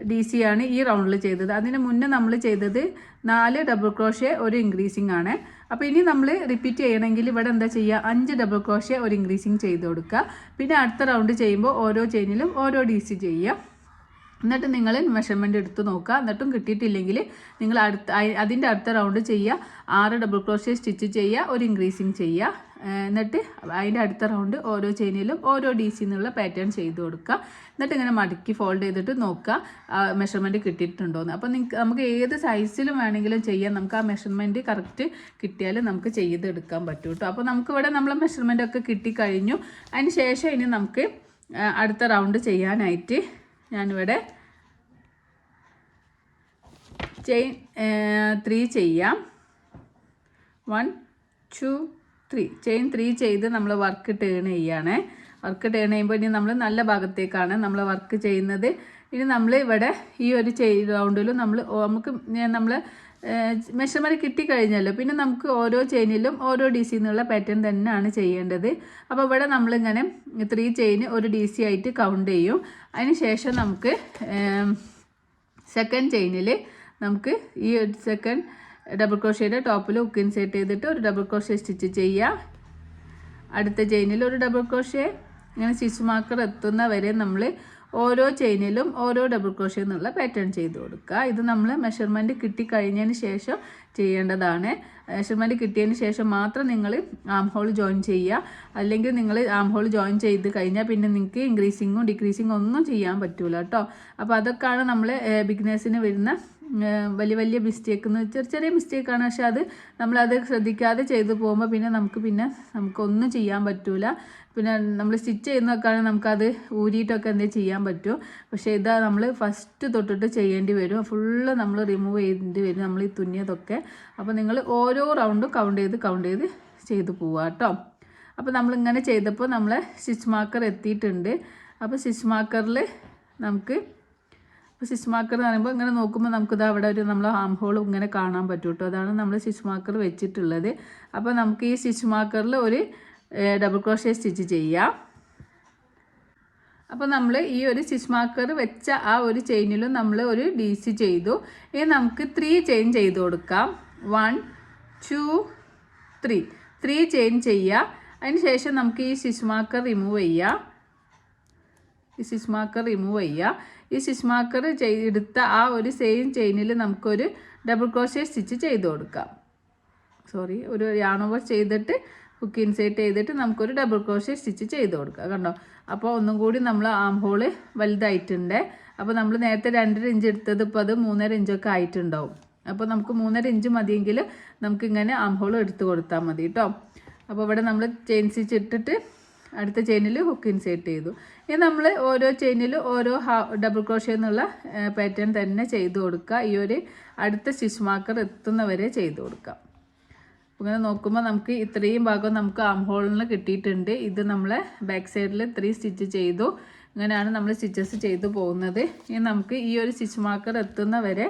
DC ആണ് ഈ റൗണ്ടിൽ ചെയ്തത്. അതിന് മുന്നേ നമ്മൾ ചെയ്തത് 4 ഡബിൾ ക്രോഷ്യ ഒരു ഇൻക്രീസിങ് ആണ്. അപ്പോൾ ഇനി നമ്മൾ റിപ്പീറ്റ് ചെയ്യണമെങ്കിൽ ഇവിടെ എന്താ ചെയ്യുക, 5 ഡബിൾ ക്രോഷ്യ ഒരു ഇൻക്രീസിങ് ചെയ്ത് കൊടുക്കുക. പിന്നെ അടുത്ത റൗണ്ട് ചെയ്യുമ്പോൾ ഓരോ ചെയിനിലും ഓരോ DC ചെയ്യുക. എന്നിട്ട് നിങ്ങൾ മെഷർമെൻറ്റ് എടുത്ത് നോക്കുക. എന്നിട്ടും കിട്ടിയിട്ടില്ലെങ്കിൽ നിങ്ങൾ അതിൻ്റെ അടുത്ത റൗണ്ട് ചെയ്യുക. 6 ഡബിൾ ക്രോഷ്യ സ്റ്റിച്ച് ചെയ്യുക, ഒരു ഇൻക്രീസിങ് ചെയ്യുക. എന്നിട്ട് അതിൻ്റെ അടുത്ത റൗണ്ട് ഓരോ ചെയിനിലും ഓരോ DC എന്നുള്ള പാറ്റേൺ ചെയ്ത് കൊടുക്കുക. എന്നിട്ട് ഇങ്ങനെ മടക്കി ഫോൾഡ് ചെയ്തിട്ട് നോക്കുക മെഷർമെൻറ്റ് കിട്ടിയിട്ടുണ്ടോയെന്ന്. അപ്പോൾ നമുക്ക് ഏത് സൈസിലും വേണമെങ്കിലും ചെയ്യാം. നമുക്ക് ആ മെഷർമെൻറ്റ് കറക്റ്റ് കിട്ടിയാൽ നമുക്ക് ചെയ്തെടുക്കാൻ പറ്റും കേട്ടോ. അപ്പോൾ നമുക്കിവിടെ നമ്മളെ മെഷർമെൻ്റ് ഒക്കെ കിട്ടിക്കഴിഞ്ഞു. അതിന് ശേഷം ഇനി നമുക്ക് അടുത്ത റൗണ്ട് ചെയ്യാനായിട്ട് ഞാനിവിടെ ചെയിൻ 3 ചെയ്യാം. 1 2 3 ചെയിൻ 3 ചെയ്ത് നമ്മൾ വർക്ക് ടേൺ ചെയ്യുകയാണ്. വർക്ക് ടേൺ ചെയ്യുമ്പോൾ ഇനി നമ്മൾ നല്ല ഭാഗത്തേക്കാണ് നമ്മൾ വർക്ക് ചെയ്യുന്നത്. ഇനി നമ്മൾ ഇവിടെ ഈ ഒരു റൗണ്ടിലും നമുക്ക് നമ്മൾ മെഷർമെൻറ്റ് കിട്ടിക്കഴിഞ്ഞല്ലോ. പിന്നെ നമുക്ക് ഓരോ ചെയിനിലും ഓരോ DC എന്നുള്ള പാറ്റേൺ തന്നെയാണ് ചെയ്യേണ്ടത്. അപ്പോൾ ഇവിടെ നമ്മളിങ്ങനെ 3 ചെയിൻ ഒരു DC ആയിട്ട് കൗണ്ട് ചെയ്യും. അതിന് ശേഷം നമുക്ക് സെക്കൻഡ് ചെയിനിൽ നമുക്ക് ഈ ഒരു സെക്കൻഡ് ഡബിൾ ക്രോഷ്യയുടെ ടോപ്പിൽ ഹുക്ക് ഇൻസേർട്ട് ചെയ്തിട്ട് ഒരു ഡബിൾ ക്രോഷ്യ സ്റ്റിച്ച് ചെയ്യുക. അടുത്ത ചെയിനിൽ ഒരു ഡബിൾ ക്രോഷ്യ. ഇങ്ങനെ സ്റ്റിച്ച് മാർക്കർ എത്തുന്ന വരെ നമ്മൾ ഓരോ ചെയിനിലും ഓരോ ഡബിൾ ക്രോഷ്യ എന്നുള്ള പാറ്റേൺ ചെയ്ത് കൊടുക്കുക. ഇത് നമ്മൾ മെഷർമെൻറ്റ് കിട്ടിക്കഴിഞ്ഞതിന് ശേഷം ചെയ്യേണ്ടതാണ്. മെഷർമെൻറ്റ് കിട്ടിയതിന് ശേഷം മാത്രം നിങ്ങൾ ആം ഹോൾ ജോയിൻ ചെയ്യുക. അല്ലെങ്കിൽ നിങ്ങൾ ആം ഹോൾ ജോയിൻ ചെയ്ത് കഴിഞ്ഞാൽ പിന്നെ നിങ്ങൾക്ക് ഇൻക്രീസിങ്ങും ഡിക്രീസിങ്ങും ഒന്നും ചെയ്യാൻ പറ്റില്ല കേട്ടോ. അപ്പോൾ അതൊക്കെയാണ് നമ്മൾ ബിഗിനേഴ്സിന് വരുന്ന വലിയ വലിയ മിസ്റ്റേക്ക് ചെറിയ മിസ്റ്റേക്കാണ്. പക്ഷെ അത് നമ്മളത് ശ്രദ്ധിക്കാതെ ചെയ്തു പോകുമ്പോൾ പിന്നെ നമുക്കൊന്നും ചെയ്യാൻ പറ്റില്ല. പിന്നെ നമ്മൾ സ്റ്റിച്ച് ചെയ്യുന്നതൊക്കെയാണ് നമുക്കത് ഊരിയിട്ടൊക്കെ എന്തെങ്കിലും ചെയ്യാൻ പറ്റും. പക്ഷേ ഇതാ നമ്മൾ ഫസ്റ്റ് തൊട്ടിട്ട് ചെയ്യേണ്ടി വരും. ഫുള്ള് നമ്മൾ റിമൂവ് ചെയ്യേണ്ടി വരും നമ്മൾ ഈ തുന്നിയതൊക്കെ. അപ്പോൾ നിങ്ങൾ ഓരോ റൗണ്ടും കൗണ്ട് ചെയ്ത് ചെയ്തു പോവുക കേട്ടോ. അപ്പോൾ നമ്മളിങ്ങനെ ചെയ്തപ്പോൾ നമ്മളെ സ്റ്റിച്ച് മാർക്കർ എത്തിയിട്ടുണ്ട്. അപ്പോൾ സ്റ്റിച്ച് മാർക്കറിൽ സ്റ്റിച്ച് മാർക്കർ എന്ന് പറയുമ്പോൾ ഇങ്ങനെ നോക്കുമ്പോൾ നമുക്കിത് അവിടെ ഒരു നമ്മൾ ആം ഹോൾ ഇങ്ങനെ കാണാൻ പറ്റും കേട്ടോ. അതാണ് നമ്മൾ സ്റ്റിച്ച് മാർക്കർ വെച്ചിട്ടുള്ളത്. അപ്പോൾ നമുക്ക് ഈ സ്റ്റിച്ച് മാർക്കറിൽ ഒരു ഡബിൾ ക്രോഷ്യ സ്റ്റിച്ച് ചെയ്യാം. അപ്പോൾ നമ്മൾ ഈ ഒരു സ്റ്റിച്ച് മാർക്കർ വെച്ച ആ ഒരു ചെയിനിലും നമ്മൾ ഒരു DC ചെയ്തു. ഇനി നമുക്ക് 3 ചെയിൻ ചെയ്ത് കൊടുക്കാം. 1 2 3 ചെയിൻ ചെയ്യുക. അതിന് ശേഷം നമുക്ക് ഈ സ്റ്റിച്ച് മാർക്കർ റിമൂവ് ചെയ്യുക. ഈ സ്റ്റിച്ച് മാർക്കർ എടുത്ത ആ ഒരു സെയിം ചെയിനിൽ നമുക്കൊരു ഡബിൾ ക്രോഷ്യ സ്റ്റിച്ച് ചെയ്ത് കൊടുക്കാം. ഒരു യാൺ ഓവർ ചെയ്തിട്ട് ഹുക്ക് ഇൻസേർട്ട് ചെയ്തിട്ട് നമുക്കൊരു ഡബിൾ ക്രോഷ്യ സ്റ്റിച്ച് ചെയ്ത് കൊടുക്കാം. കണ്ടോ? അപ്പോൾ ഒന്നും കൂടി നമ്മൾ ആം ഹോള് വലുതായിട്ടുണ്ട്. അപ്പോൾ നമ്മൾ നേരത്തെ 2.5 ഇഞ്ച് എടുത്തത് ഇപ്പോൾ അത് 3.5 ഇഞ്ചൊക്കെ ആയിട്ടുണ്ടാവും. അപ്പോൾ നമുക്ക് 3.5 ഇഞ്ച് മതിയെങ്കിൽ നമുക്കിങ്ങനെ ആം ഹോൾ എടുത്ത് കൊടുത്താൽ മതി കേട്ടോ. അപ്പോൾ ഇവിടെ നമ്മൾ ചെയിൻ സ്റ്റിച്ച് ഇട്ടിട്ട് അടുത്ത ചെയിനിൽ ഹുക്ക് ഇൻസേർട്ട് ചെയ്തു. ഇനി നമ്മൾ ഓരോ ചെയിനിലും ഓരോ ഡബിൾ ക്രോഷ്യ എന്നുള്ള പാറ്റേൺ തന്നെ ചെയ്ത് കൊടുക്കുക. ഈ ഒരു അടുത്ത സ്റ്റിച്ച് മാർക്കർ എത്തുന്നവരെ ചെയ്ത് കൊടുക്കാം. ഇങ്ങനെ നോക്കുമ്പോൾ നമുക്ക് ഇത്രയും ഭാഗം നമുക്ക് ആം ഹോളിന് കിട്ടിയിട്ടുണ്ട്. ഇത് നമ്മളെ ബാക്ക് സൈഡിൽ 3 സ്റ്റിച്ച് ചെയ്തു. ഇങ്ങനെയാണ് നമ്മൾ സ്റ്റിച്ചസ് ചെയ്തു പോകുന്നത്. ഇനി നമുക്ക് ഈ ഒരു സ്റ്റിച്ച് മാർക്കർ എത്തുന്നവരെ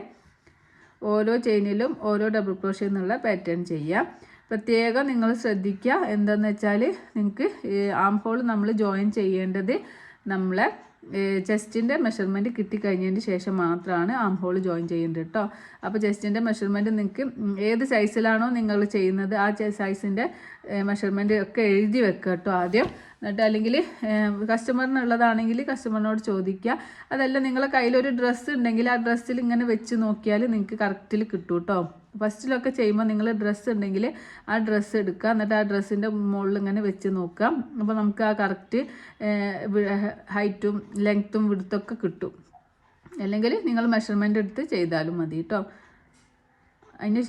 ഓരോ ചെയിനിലും ഓരോ ഡബിൾ ക്രോഷ്യ എന്നുള്ള പാറ്റേൺ ചെയ്യാം. പ്രത്യേകം നിങ്ങൾ ശ്രദ്ധിക്കുക. എന്താണെന്ന് വെച്ചാൽ നിങ്ങൾക്ക് ആം ഹോൾ നമ്മൾ ജോയിൻ ചെയ്യേണ്ടത് നമ്മളെ ചെസ്റ്റിൻ്റെ മെഷർമെൻറ്റ് കിട്ടിക്കഴിഞ്ഞതിന് ശേഷം മാത്രമാണ് ആം ഹോൾ ജോയിൻ ചെയ്യേണ്ടത് കേട്ടോ. അപ്പോൾ ചെസ്റ്റിൻ്റെ മെഷർമെൻറ്റ് നിങ്ങൾക്ക് ഏത് സൈസിലാണോ നിങ്ങൾ ചെയ്യുന്നത് ആ സൈസിൻ്റെ മെഷർമെൻറ്റ് ഒക്കെ എഴുതി വെക്കുക കേട്ടോ ആദ്യം. എന്നിട്ട് അല്ലെങ്കിൽ കസ്റ്റമറിനുള്ളതാണെങ്കിൽ കസ്റ്റമറിനോട് ചോദിക്കുക. അതല്ല നിങ്ങളുടെ കയ്യിലൊരു ഡ്രസ്സ് ഉണ്ടെങ്കിൽ ആ ഡ്രസ്സിൽ ഇങ്ങനെ വെച്ച് നോക്കിയാൽ നിങ്ങൾക്ക് കറക്റ്റിൽ കിട്ടും കേട്ടോ. ഫസ്റ്റിലൊക്കെ ചെയ്യുമ്പോൾ നിങ്ങൾ ഡ്രസ്സ് ഉണ്ടെങ്കിൽ ആ ഡ്രസ്സ് എടുക്കുക. എന്നിട്ട് ആ ഡ്രസ്സിൻ്റെ മുകളിൽ ഇങ്ങനെ വെച്ച് നോക്കുക. അപ്പോൾ നമുക്ക് ആ കറക്റ്റ് ഹൈറ്റും ലെങ്ത്തും വിഡ്ത്തൊക്കെ കിട്ടും. അല്ലെങ്കിൽ നിങ്ങൾ മെഷർമെൻറ്റ് എടുത്ത് ചെയ്താലും മതി കേട്ടോ. അതിന്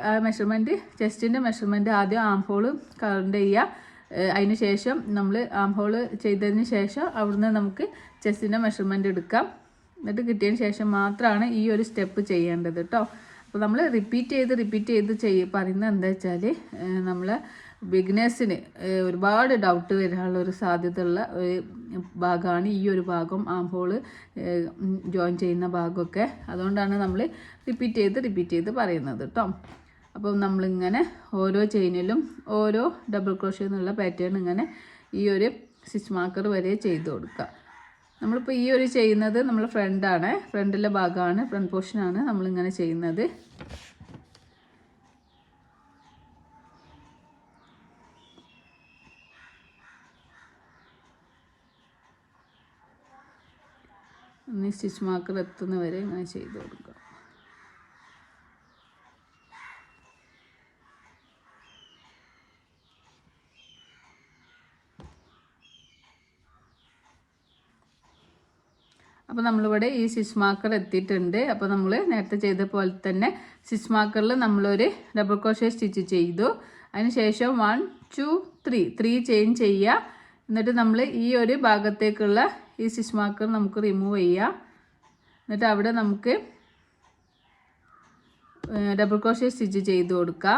ആ മെഷർമെൻറ്റ് ചെസ്റ്റിൻ്റെ മെഷർമെൻറ്റ് ആദ്യം ആം ഹോള് കൗണ്ട് ചെയ്യുക. അതിന് ശേഷം നമ്മൾ ആം ഹോള് ചെയ്തതിന് ശേഷം അവിടുന്ന് നമുക്ക് ചെസ്റ്റിൻ്റെ മെഷർമെൻറ്റ് എടുക്കാം. എന്നിട്ട് കിട്ടിയതിന് ശേഷം മാത്രമാണ് ഈ ഒരു സ്റ്റെപ്പ് ചെയ്യേണ്ടത് കേട്ടോ. അപ്പോൾ നമ്മൾ റിപ്പീറ്റ് ചെയ്ത് പറയുന്നത് എന്താ വെച്ചാൽ നമ്മൾ ബിഗിനേഴ്സിന് ഒരുപാട് ഡൗട്ട് വരാനുള്ളൊരു സാധ്യതയുള്ള ഒരു ഭാഗമാണ് ഈ ഒരു ഭാഗം, ആം ഹോള് ജോയിൻ ചെയ്യുന്ന ഭാഗമൊക്കെ. അതുകൊണ്ടാണ് നമ്മൾ റിപ്പീറ്റ് ചെയ്ത് പറയുന്നത് കേട്ടോ. അപ്പോൾ നമ്മളിങ്ങനെ ഓരോ ചെയിനിലും ഓരോ ഡബിൾ ക്രോഷ്യ എന്നുള്ള പാറ്റേൺ ഇങ്ങനെ ഈ ഒരു സ്റ്റിച്ച് മാർക്കർ വരെ ചെയ്ത് കൊടുക്കുക. നമ്മളിപ്പോൾ ഈ ഒരു ചെയ്യുന്നത് നമ്മൾ ഫ്രണ്ടിലെ ഭാഗമാണ്, ഫ്രണ്ട് പോർഷനാണ് നമ്മളിങ്ങനെ ചെയ്യുന്നത്. ഒന്ന് സ്റ്റിച്ച് മാർക്കർ എത്തുന്ന വരെ ഇങ്ങനെ ചെയ്ത് കൊടുക്കുക. അപ്പോൾ നമ്മളിവിടെ ഈ സ്റ്റിച്ച് മാർക്കർ എത്തിയിട്ടുണ്ട്. അപ്പോൾ നമ്മൾ നേരത്തെ ചെയ്ത പോലെ തന്നെ സ്റ്റിച്ച് മാർക്കറിൽ നമ്മളൊരു ഡബിൾ ക്രോഷേ സ്റ്റിച്ച് ചെയ്തു. അതിന് ശേഷം 1 2 3 ചെയിൻ ചെയ്യുക. എന്നിട്ട് നമ്മൾ ഈ ഒരു ഭാഗത്തേക്കുള്ള ഈ സ്റ്റിച്ച് മാർക്കർ നമുക്ക് റിമൂവ് ചെയ്യാം. എന്നിട്ട് അവിടെ നമുക്ക് ഡബിൾ ക്രോഷേ സ്റ്റിച്ച് ചെയ്ത് കൊടുക്കുക.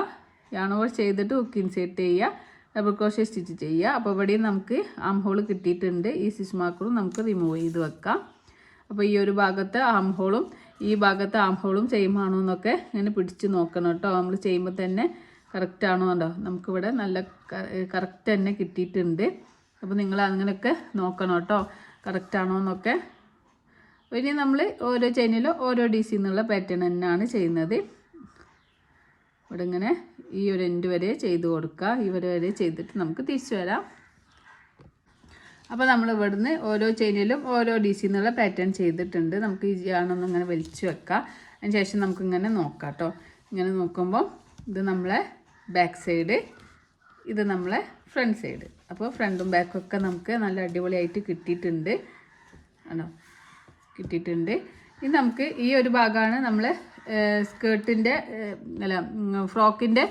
യാൺ ഓവർ ചെയ്തിട്ട് ഹുക്ക് ഇൻസേർട്ട് ചെയ്യുക, ഡബിൾ ക്രോഷേ സ്റ്റിച്ച് ചെയ്യുക. അപ്പോൾ ഇവിടെയും നമുക്ക് ആം ഹോൾ കിട്ടിയിട്ടുണ്ട്. ഈ സ്റ്റിച്ച് മാർക്കറും നമുക്ക് റിമൂവ് ചെയ്ത് വെക്കാം. അപ്പോൾ ഈ ഒരു ഭാഗത്ത് ആം ഹോളും ഈ ഭാഗത്ത് ആം ഹോളും സെയിം ആണോ എന്നൊക്കെ ഇങ്ങനെ പിടിച്ച് നോക്കണം കേട്ടോ. നമ്മൾ ചെയ്യുമ്പോൾ തന്നെ കറക്റ്റ് ആണോ ഉണ്ടോ, നമുക്കിവിടെ നല്ല കറക്റ്റ് തന്നെ കിട്ടിയിട്ടുണ്ട്. അപ്പോൾ നിങ്ങൾ അങ്ങനെയൊക്കെ നോക്കണം കേട്ടോ, കറക്റ്റ് ആണോ എന്നൊക്കെ. ഇനി നമ്മൾ ഓരോ ചെയിനിലും ഓരോ DC എന്നുള്ള പാറ്റേൺ തന്നെയാണ് ചെയ്യുന്നത്. ഇവിടെ ഇങ്ങനെ ഈ ഒരു എൻഡ് വരെ ചെയ്ത് കൊടുക്കുക. ഈ വരെ ചെയ്തിട്ട് നമുക്ക് തിരിച്ചു വരാം. അപ്പോൾ നമ്മൾ ഇവിടുന്ന് ഓരോ ചെയിനിലും ഓരോ DC എന്നുള്ള പാറ്റേൺ ചെയ്തിട്ടുണ്ട്. നമുക്ക് ഈ യാണൊന്നും ഇങ്ങനെ വലിച്ചു വെക്കാം. അതിന് ശേഷം നമുക്കിങ്ങനെ നോക്കാം കേട്ടോ. ഇങ്ങനെ നോക്കുമ്പോൾ ഇത് നമ്മളെ ബാക്ക് സൈഡ്, ഇത് നമ്മളെ ഫ്രണ്ട് സൈഡ്. അപ്പോൾ ഫ്രണ്ടും ബാക്കും ഒക്കെ നമുക്ക് നല്ല അടിപൊളിയായിട്ട് കിട്ടിയിട്ടുണ്ട്. ആണോ, കിട്ടിയിട്ടുണ്ട്. ഇനി നമുക്ക് ഈ ഒരു ഭാഗമാണ് നമ്മൾ സ്കേർട്ടിൻ്റെ അല്ല ഫ്രോക്കിൻ്റെ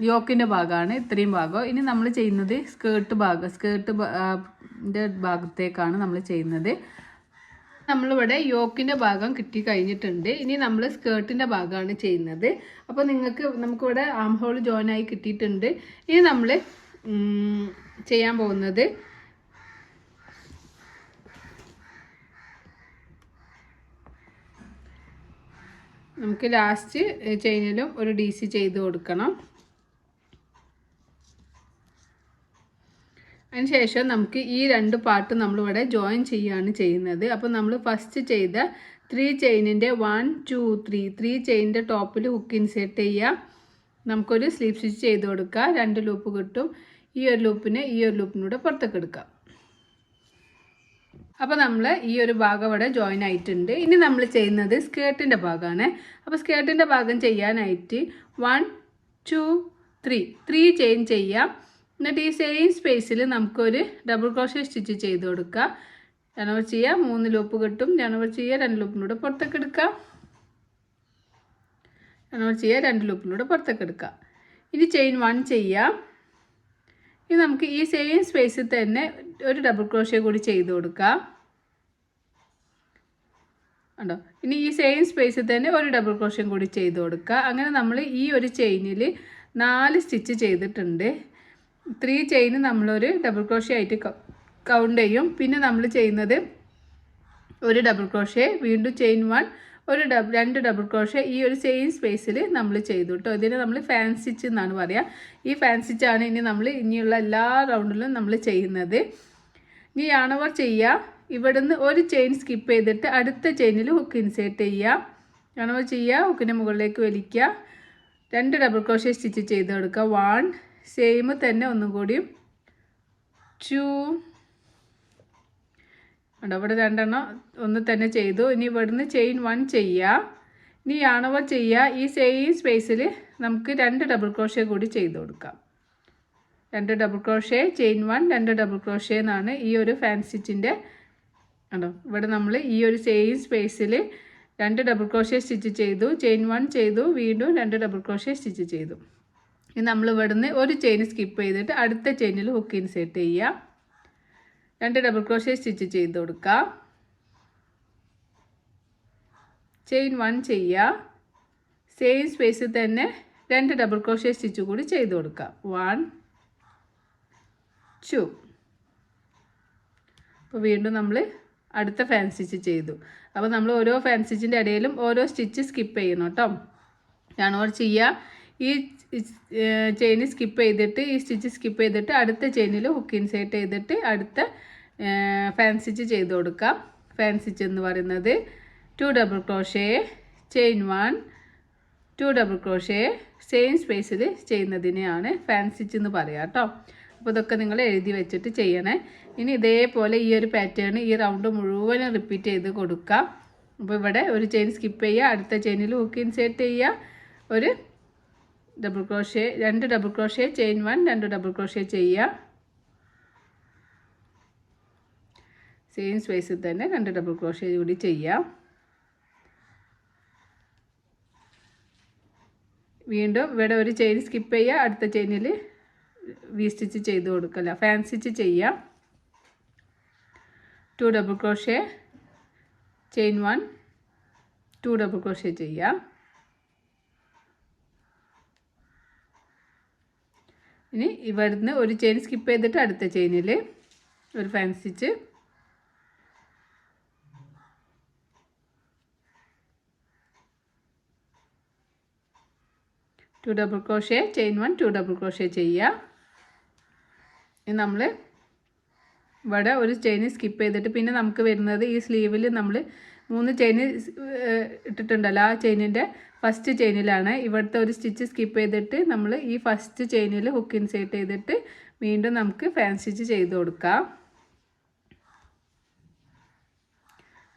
യോക്കിൻ്റെ ഭാഗമാണ് ഇത്രയും ഭാഗം. ഇനി നമ്മൾ ചെയ്യുന്നത് സ്കേർട്ടിൻ്റെ ഭാഗത്തേക്കാണ് നമ്മൾ ചെയ്യുന്നത്. നമ്മളിവിടെ യോക്കിൻ്റെ ഭാഗം കിട്ടി കഴിഞ്ഞിട്ടുണ്ട്. ഇനി നമ്മൾ സ്കേർട്ടിൻ്റെ ഭാഗമാണ് ചെയ്യുന്നത്. അപ്പോൾ നമുക്കിവിടെ ആം ഹോൾ ജോയിൻ ആയി കിട്ടിയിട്ടുണ്ട്. ഇനി നമ്മൾ ചെയ്യാൻ പോകുന്നത് നമുക്ക് ലാസ്റ്റ് ചെയിനിലും ഒരു DC ചെയ്ത് കൊടുക്കണം. അതിനുശേഷം നമുക്ക് ഈ 2 പാർട്ട് നമ്മളിവിടെ ജോയിൻ ചെയ്യുകയാണ് ചെയ്യുന്നത്. അപ്പോൾ നമ്മൾ ഫസ്റ്റ് ചെയ്ത 3 ചെയിനിൻ്റെ 1 2 3 ചെയിനിൻ്റെ ടോപ്പിൽ ഹുക്ക് ഇൻസേർട്ട് ചെയ്യുക. നമുക്കൊരു സ്ലീപ്പ് സ്റ്റിച്ച് ചെയ്ത് കൊടുക്കുക. 2 ലൂപ്പ് കിട്ടും. ഈ ഒരു ലൂപ്പിനൂടെ പുറത്തേക്ക് എടുക്കാം. അപ്പോൾ നമ്മൾ ഈ ഒരു ഭാഗം ഇവിടെ ജോയിൻ ആയിട്ടുണ്ട്. ഇനി നമ്മൾ ചെയ്യുന്നത് സ്കേർട്ടിൻ്റെ ഭാഗമാണ്. അപ്പോൾ സ്കേർട്ടിൻ്റെ ഭാഗം ചെയ്യാനായിട്ട് 1 2 3 ചെയിൻ ചെയ്യാം. എന്നിട്ട് ഈ സെയിം സ്പേസിൽ നമുക്കൊരു ഡബിൾ ക്രോഷേ സ്റ്റിച്ച് ചെയ്ത് കൊടുക്കുക. രണ്ടോവർ ചെയ്യുക, 3 ലൂപ്പ് കിട്ടും. രണ്ടോവർ ചെയ്യുക, 2 ലൂപ്പിനൂടെ പുറത്തേക്ക് എടുക്കുക. രണ്ടോവർ ചെയ്യുക, 2 ലൂപ്പിനൂടെ പുറത്തേക്ക് എടുക്കുക. ഇനി ചെയിൻ 1 ചെയ്യാം. ഇനി നമുക്ക് ഈ സെയിം സ്പേസിൽ തന്നെ ഒരു ഡബിൾ ക്രോഷേ കൂടി ചെയ്ത് കൊടുക്കുക. ഉണ്ടോ, ഇനി ഈ സെയിം സ്പേസിൽ തന്നെ ഒരു ഡബിൾ ക്രോഷേ കൂടി ചെയ്ത് കൊടുക്കുക. അങ്ങനെ നമ്മൾ ഈ ഒരു ചെയിനിൽ 4 സ്റ്റിച്ച് ചെയ്തിട്ടുണ്ട്. 3 ചെയിൻ നമ്മളൊരു ഡബിൾ ക്രോഷേ ആയിട്ട് കൗണ്ട് ചെയ്യും. പിന്നെ നമ്മൾ ചെയ്യുന്നത് ഒരു ഡബിൾ ക്രോഷേ, വീണ്ടും ചെയിൻ 1, 2 ഡബിൾ ക്രോഷേ ഈ ഒരു സെയിം സ്പേസിൽ നമ്മൾ ചെയ്തു കേട്ടോ. ഇതിന് നമ്മൾ ഫാൻ സ്റ്റിച്ച് എന്നാണ് പറയുക. ഈ ഫാൻ സ്റ്റിച്ചാണ് ഇനിയുള്ള എല്ലാ റൗണ്ടിലും നമ്മൾ ചെയ്യുന്നത്. ഇനി യാൺ ഓവർ ചെയ്യുക. ഇവിടുന്ന് ഒരു ചെയിൻ സ്കിപ്പ് ചെയ്തിട്ട് അടുത്ത ചെയിനിൽ ഹുക്ക് ഇൻസേർട്ട് ചെയ്യുക. യാൺ ഓവർ ചെയ്യുക, ഹുക്കിൻ്റെ മുകളിലേക്ക് വലിക്കുക, 2 ഡബിൾ ക്രോഷേ സ്റ്റിച്ച് ചെയ്ത് കൊടുക്കുക. 1 സെയിം തന്നെ ഒന്നും കൂടിയും 2 ഉണ്ടോ, ഇവിടെ 2 എണ്ണം ഒന്ന് തന്നെ ചെയ്തു. ഇനി ഇവിടുന്ന് ചെയിൻ 1 ചെയ്യുക. ഇനി യാൺ ഓവർ ചെയ്യുക. ഈ സെയിം സ്പേസിൽ നമുക്ക് 2 ഡബിൾ ക്രോഷേ കൂടി ചെയ്ത് കൊടുക്കാം. 2 double crochet, chain 1, 2 double crochet എന്നാണ് ഈ ഒരു ഫാൻ സ്റ്റിച്ചിൻ്റെ. ഉണ്ടോ, ഇവിടെ നമ്മൾ ഈ ഒരു സെയിം സ്പേസിൽ 2 ഡബിൾ ക്രോഷേ സ്റ്റിച്ച് ചെയ്തു, ചെയിൻ 1 ചെയ്തു, വീണ്ടും 2 ഡബിൾ ക്രോഷേ സ്റ്റിച്ച് ചെയ്തു. ഇനി നമ്മൾ ഇവിടുന്ന് ഒരു ചെയിൻ സ്കിപ്പ് ചെയ്തിട്ട് അടുത്ത ചെയിനിൽ ഹുക്ക് ഇൻസേർട്ട് ചെയ്യുക. 2 ഡബിൾ ക്രോഷേ സ്റ്റിച്ച് ചെയ്ത് കൊടുക്കുക. ചെയിൻ 1 ചെയ്യുക. സെയിം സ്പേസിൽ തന്നെ 2 ഡബിൾ ക്രോഷേ സ്റ്റിച്ച് കൂടി ചെയ്ത് കൊടുക്കുക. 1 2. അപ്പോൾ വീണ്ടും നമ്മൾ അടുത്ത ഫാൻ സ്റ്റിച്ച് ചെയ്തു. അപ്പോൾ നമ്മൾ ഓരോ ഫാൻ സ്റ്റിച്ചിൻ്റെ ഇടയിലും ഓരോ സ്റ്റിച്ച് സ്കിപ്പ് ചെയ്യണം കേട്ടോ. യാൺ ഓവർ ചെയ്യുക. ഈ ചെയിൻ സ്കിപ്പ് ചെയ്തിട്ട് ഈ സ്റ്റിച്ച് സ്കിപ്പ് ചെയ്തിട്ട് അടുത്ത ചെയിനിൽ ഹുക്ക് ഇൻസേർട്ട് ചെയ്തിട്ട് അടുത്ത ഫാൻ സ്റ്റിച്ച് ചെയ്ത് കൊടുക്കാം. ഫാൻ സ്റ്റിച്ച് എന്ന് പറയുന്നത് 2 double crochet, chain 1, 2 double crochet same സ്പേസിൽ ചെയ്യുന്നതിനെയാണ് ഫാൻ സ്റ്റിച്ച് എന്ന് പറയാം കേട്ടോ. അപ്പോൾ ഇതൊക്കെ നിങ്ങൾ എഴുതി വെച്ചിട്ട് ചെയ്യണേ. ഇനി ഇതേപോലെ ഈ ഒരു പാറ്റേൺ ഈ റൗണ്ട് മുഴുവനും റിപ്പീറ്റ് ചെയ്ത് കൊടുക്കാം. അപ്പോൾ ഇവിടെ ഒരു ചെയിൻ സ്കിപ്പ് ചെയ്യുക, അടുത്ത ചെയിനിൽ ഹുക്ക് ഇൻസേർട്ട് ചെയ്യുക, ഒരു double crochet, 2 double crochet, chain 1, 2 double crochet ചെയ്യുക. സെയിം സ്പേസിൽ തന്നെ 2 ഡബിൾ ക്രോഷേ കൂടി ചെയ്യാം. വീണ്ടും ഇവിടെ ഒരു ചെയിൻ സ്കിപ്പ് ചെയ്യുക, അടുത്ത ചെയിനിൽ വി സ്റ്റിച്ച് ചെയ്ത് കൊടുക്കല്ല, ഫാൻ സ്റ്റിച്ച് ചെയ്യുക. 2 double crochet, chain 1, 2 double crochet ചെയ്യുക. ഇനി ഇവിടുന്ന് ഒരു ചെയിൻ സ്കിപ്പ് ചെയ്തിട്ട് അടുത്ത ചെയിനിൽ ഒരു fan stitch, 2 double crochet, chain 1, 2 double crochet ചെയ്യുക. ഇനി നമ്മൾ ഇവിടെ ഒരു ചെയിൻ സ്കിപ്പ് ചെയ്തിട്ട് പിന്നെ നമുക്ക് വരുന്നത് ഈ സ്ലീവിൽ നമ്മൾ 3 ചെയിൻ ഇട്ടിട്ടുണ്ടല്ലോ, ആ ചെയിനിൻ്റെ ഫസ്റ്റ് ചെയിനിലാണ് ഇവിടുത്തെ ഒരു സ്റ്റിച്ച് സ്കിപ്പ് ചെയ്തിട്ട് നമ്മൾ ഈ ഫസ്റ്റ് ചെയിനിൽ ഹുക്ക് ഇൻസേർട്ട് ചെയ്തിട്ട് വീണ്ടും നമുക്ക് ഫാൻ സ്റ്റിച്ച് ചെയ്ത് കൊടുക്കാം.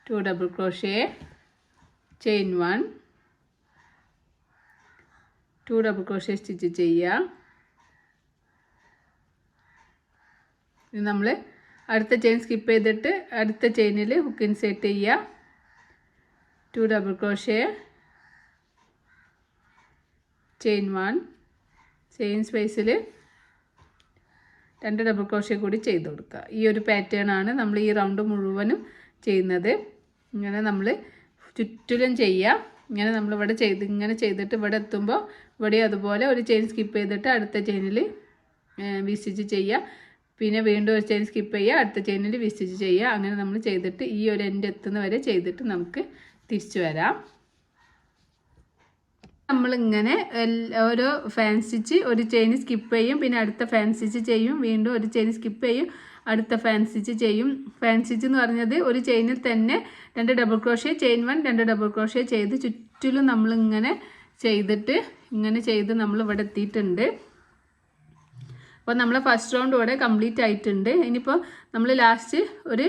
2 double crochet, chain 1, 2 double crochet stitch ചെയ്യുക. ഇനി നമ്മൾ അടുത്ത ചെയിൻ സ്കിപ്പ് ചെയ്തിട്ട് അടുത്ത ചെയിനിൽ ഹുക്ക് ഇൻസേർട്ട് ചെയ്യുക. 2 ഡബിൾ ക്രോഷേ, ചെയിൻ 1, സെയിം സ്പേസിൽ 2 ഡബിൾ ക്രോഷേ കൂടി ചെയ്ത് കൊടുക്കുക. ഈ ഒരു പാറ്റേൺ ആണ് നമ്മൾ ഈ റൗണ്ട് മുഴുവനും ചെയ്യുന്നത്. ഇങ്ങനെ നമ്മൾ ചുറ്റിലും ചെയ്യുക. ഇങ്ങനെ നമ്മളിവിടെ ഇങ്ങനെ ചെയ്തിട്ട് ഇവിടെ എത്തുമ്പോൾ ഇവിടെ അതുപോലെ ഒരു ചെയിൻ സ്കിപ്പ് ചെയ്തിട്ട് അടുത്ത ചെയിനിൽ വി സ്റ്റിച്ച് ചെയ്യുക. പിന്നെ വീണ്ടും ഒരു ചെയിൻ സ്കിപ്പ് ചെയ്യുക, അടുത്ത ചെയിനിൽ വി സ്റ്റിച്ച് ചെയ്യുക. അങ്ങനെ നമ്മൾ ചെയ്തിട്ട് ഈ ഒരു എൻഡ് എത്തുന്ന വരെ ചെയ്തിട്ട് നമുക്ക് തിരിച്ചു വരാം. നമ്മളിങ്ങനെ ഓരോ ഫാൻ സ്റ്റിച്ച് ഒരു ചെയിൻ സ്കിപ്പ് ചെയ്യും, പിന്നെ അടുത്ത ഫാൻ സ്റ്റിച്ച് ചെയ്യും, വീണ്ടും ഒരു ചെയിൻ സ്കിപ്പ് ചെയ്യും, അടുത്ത ഫാൻ സ്റ്റിച്ച് ചെയ്യും. ഫാൻ സ്റ്റിച്ച് എന്ന് പറഞ്ഞത് ഒരു ചെയിനിൽ തന്നെ 2 double crochet, chain 1, 2 double crochet ചെയ്ത് ചുറ്റിലും നമ്മളിങ്ങനെ ചെയ്തിട്ട് ഇങ്ങനെ ചെയ്ത് നമ്മൾ ഇവിടെ എത്തിയിട്ടുണ്ട്. അപ്പോൾ നമ്മൾ ഫസ്റ്റ് റൗണ്ട് ഇവിടെ കംപ്ലീറ്റ് ആയിട്ടുണ്ട്. ഇനിയിപ്പോൾ നമ്മൾ ലാസ്റ്റ് ഒരു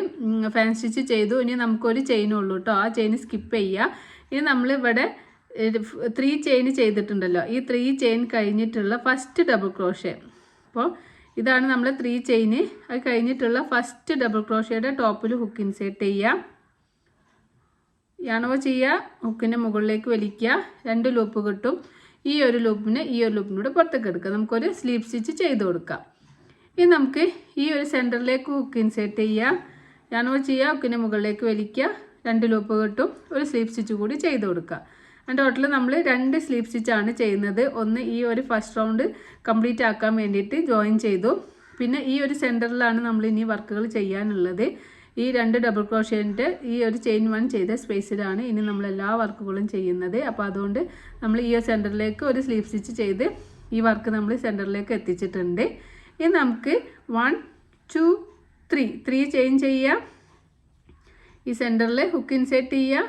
ഫാൻ സ്റ്റിച്ച് ചെയ്തു. ഇനി നമുക്കൊരു ചെയിനുള്ളൂ കേട്ടോ, ആ ചെയിൻ സ്കിപ്പ് ചെയ്യുക. ഇനി നമ്മളിവിടെ 3 ചെയിൻ ചെയ്തിട്ടുണ്ടല്ലോ, ഈ 3 ചെയിൻ കഴിഞ്ഞിട്ടുള്ള ഫസ്റ്റ് ഡബിൾ ക്രോഷേ. അപ്പോൾ ഇതാണ് നമ്മൾ 3 ചെയിൻ, അത് കഴിഞ്ഞിട്ടുള്ള ഫസ്റ്റ് ഡബിൾ ക്രോഷയുടെ ടോപ്പിൽ ഹുക്ക് ഇൻസേർട്ട് ചെയ്യുക. യാണോ ചെയ്യുക, ഹുക്കിൻ്റെ മുകളിലേക്ക് വലിക്കുക, 2 ലൂപ്പ് കിട്ടും. ഈ ഒരു ലൂപ്പിനൂടെ പുറത്തേക്ക് എടുക്കുക. നമുക്കൊരു സ്ലീപ്പ് സ്റ്റിച്ച് ചെയ്ത് കൊടുക്കാം. ഇനി നമുക്ക് ഈ ഒരു സെൻറ്ററിലേക്ക് ഹുക്ക് ഇൻസേർട്ട് ചെയ്യുക, യാണോ ചെയ്യുക, ഹുക്കിൻ്റെ മുകളിലേക്ക് വലിക്കുക, 2 ലൂപ്പ് കിട്ടും. ഒരു സ്ലീപ്പ് സ്റ്റിച്ച് കൂടി ചെയ്ത് കൊടുക്കുക. ടോട്ടൽ നമ്മൾ 2 സ്ലീപ്പ് സ്റ്റിച്ചാണ് ചെയ്യുന്നത്. ഒന്ന് ഈ ഒരു ഫസ്റ്റ് റൗണ്ട് കംപ്ലീറ്റ് ആക്കാൻ വേണ്ടിയിട്ട് ജോയിൻ ചെയ്തു. പിന്നെ ഈ ഒരു സെൻറ്ററിലാണ് നമ്മൾ ഇനി വർക്കുകൾ ചെയ്യാനുള്ളത്. ഈ 2 ഡബിൾ ക്രോഷേൻ്റെ ഈ ഒരു ചെയിൻ 1 ചെയ്ത സ്പേസിലാണ് ഇനി നമ്മൾ എല്ലാ വർക്കുകളും ചെയ്യുന്നത്. അപ്പോൾ അതുകൊണ്ട് നമ്മൾ ഈ സെൻറ്ററിലേക്ക് ഒരു സ്ലീപ്പ് സ്റ്റിച്ച് ചെയ്ത് ഈ വർക്ക് നമ്മൾ സെൻറ്ററിലേക്ക് എത്തിച്ചിട്ടുണ്ട്. ഇനി നമുക്ക് 1 2 3 ചെയിൻ ചെയ്യുക. ഈ സെൻറ്ററിൽ ഹുക്ക് ഇൻസേർട്ട് ചെയ്യുക,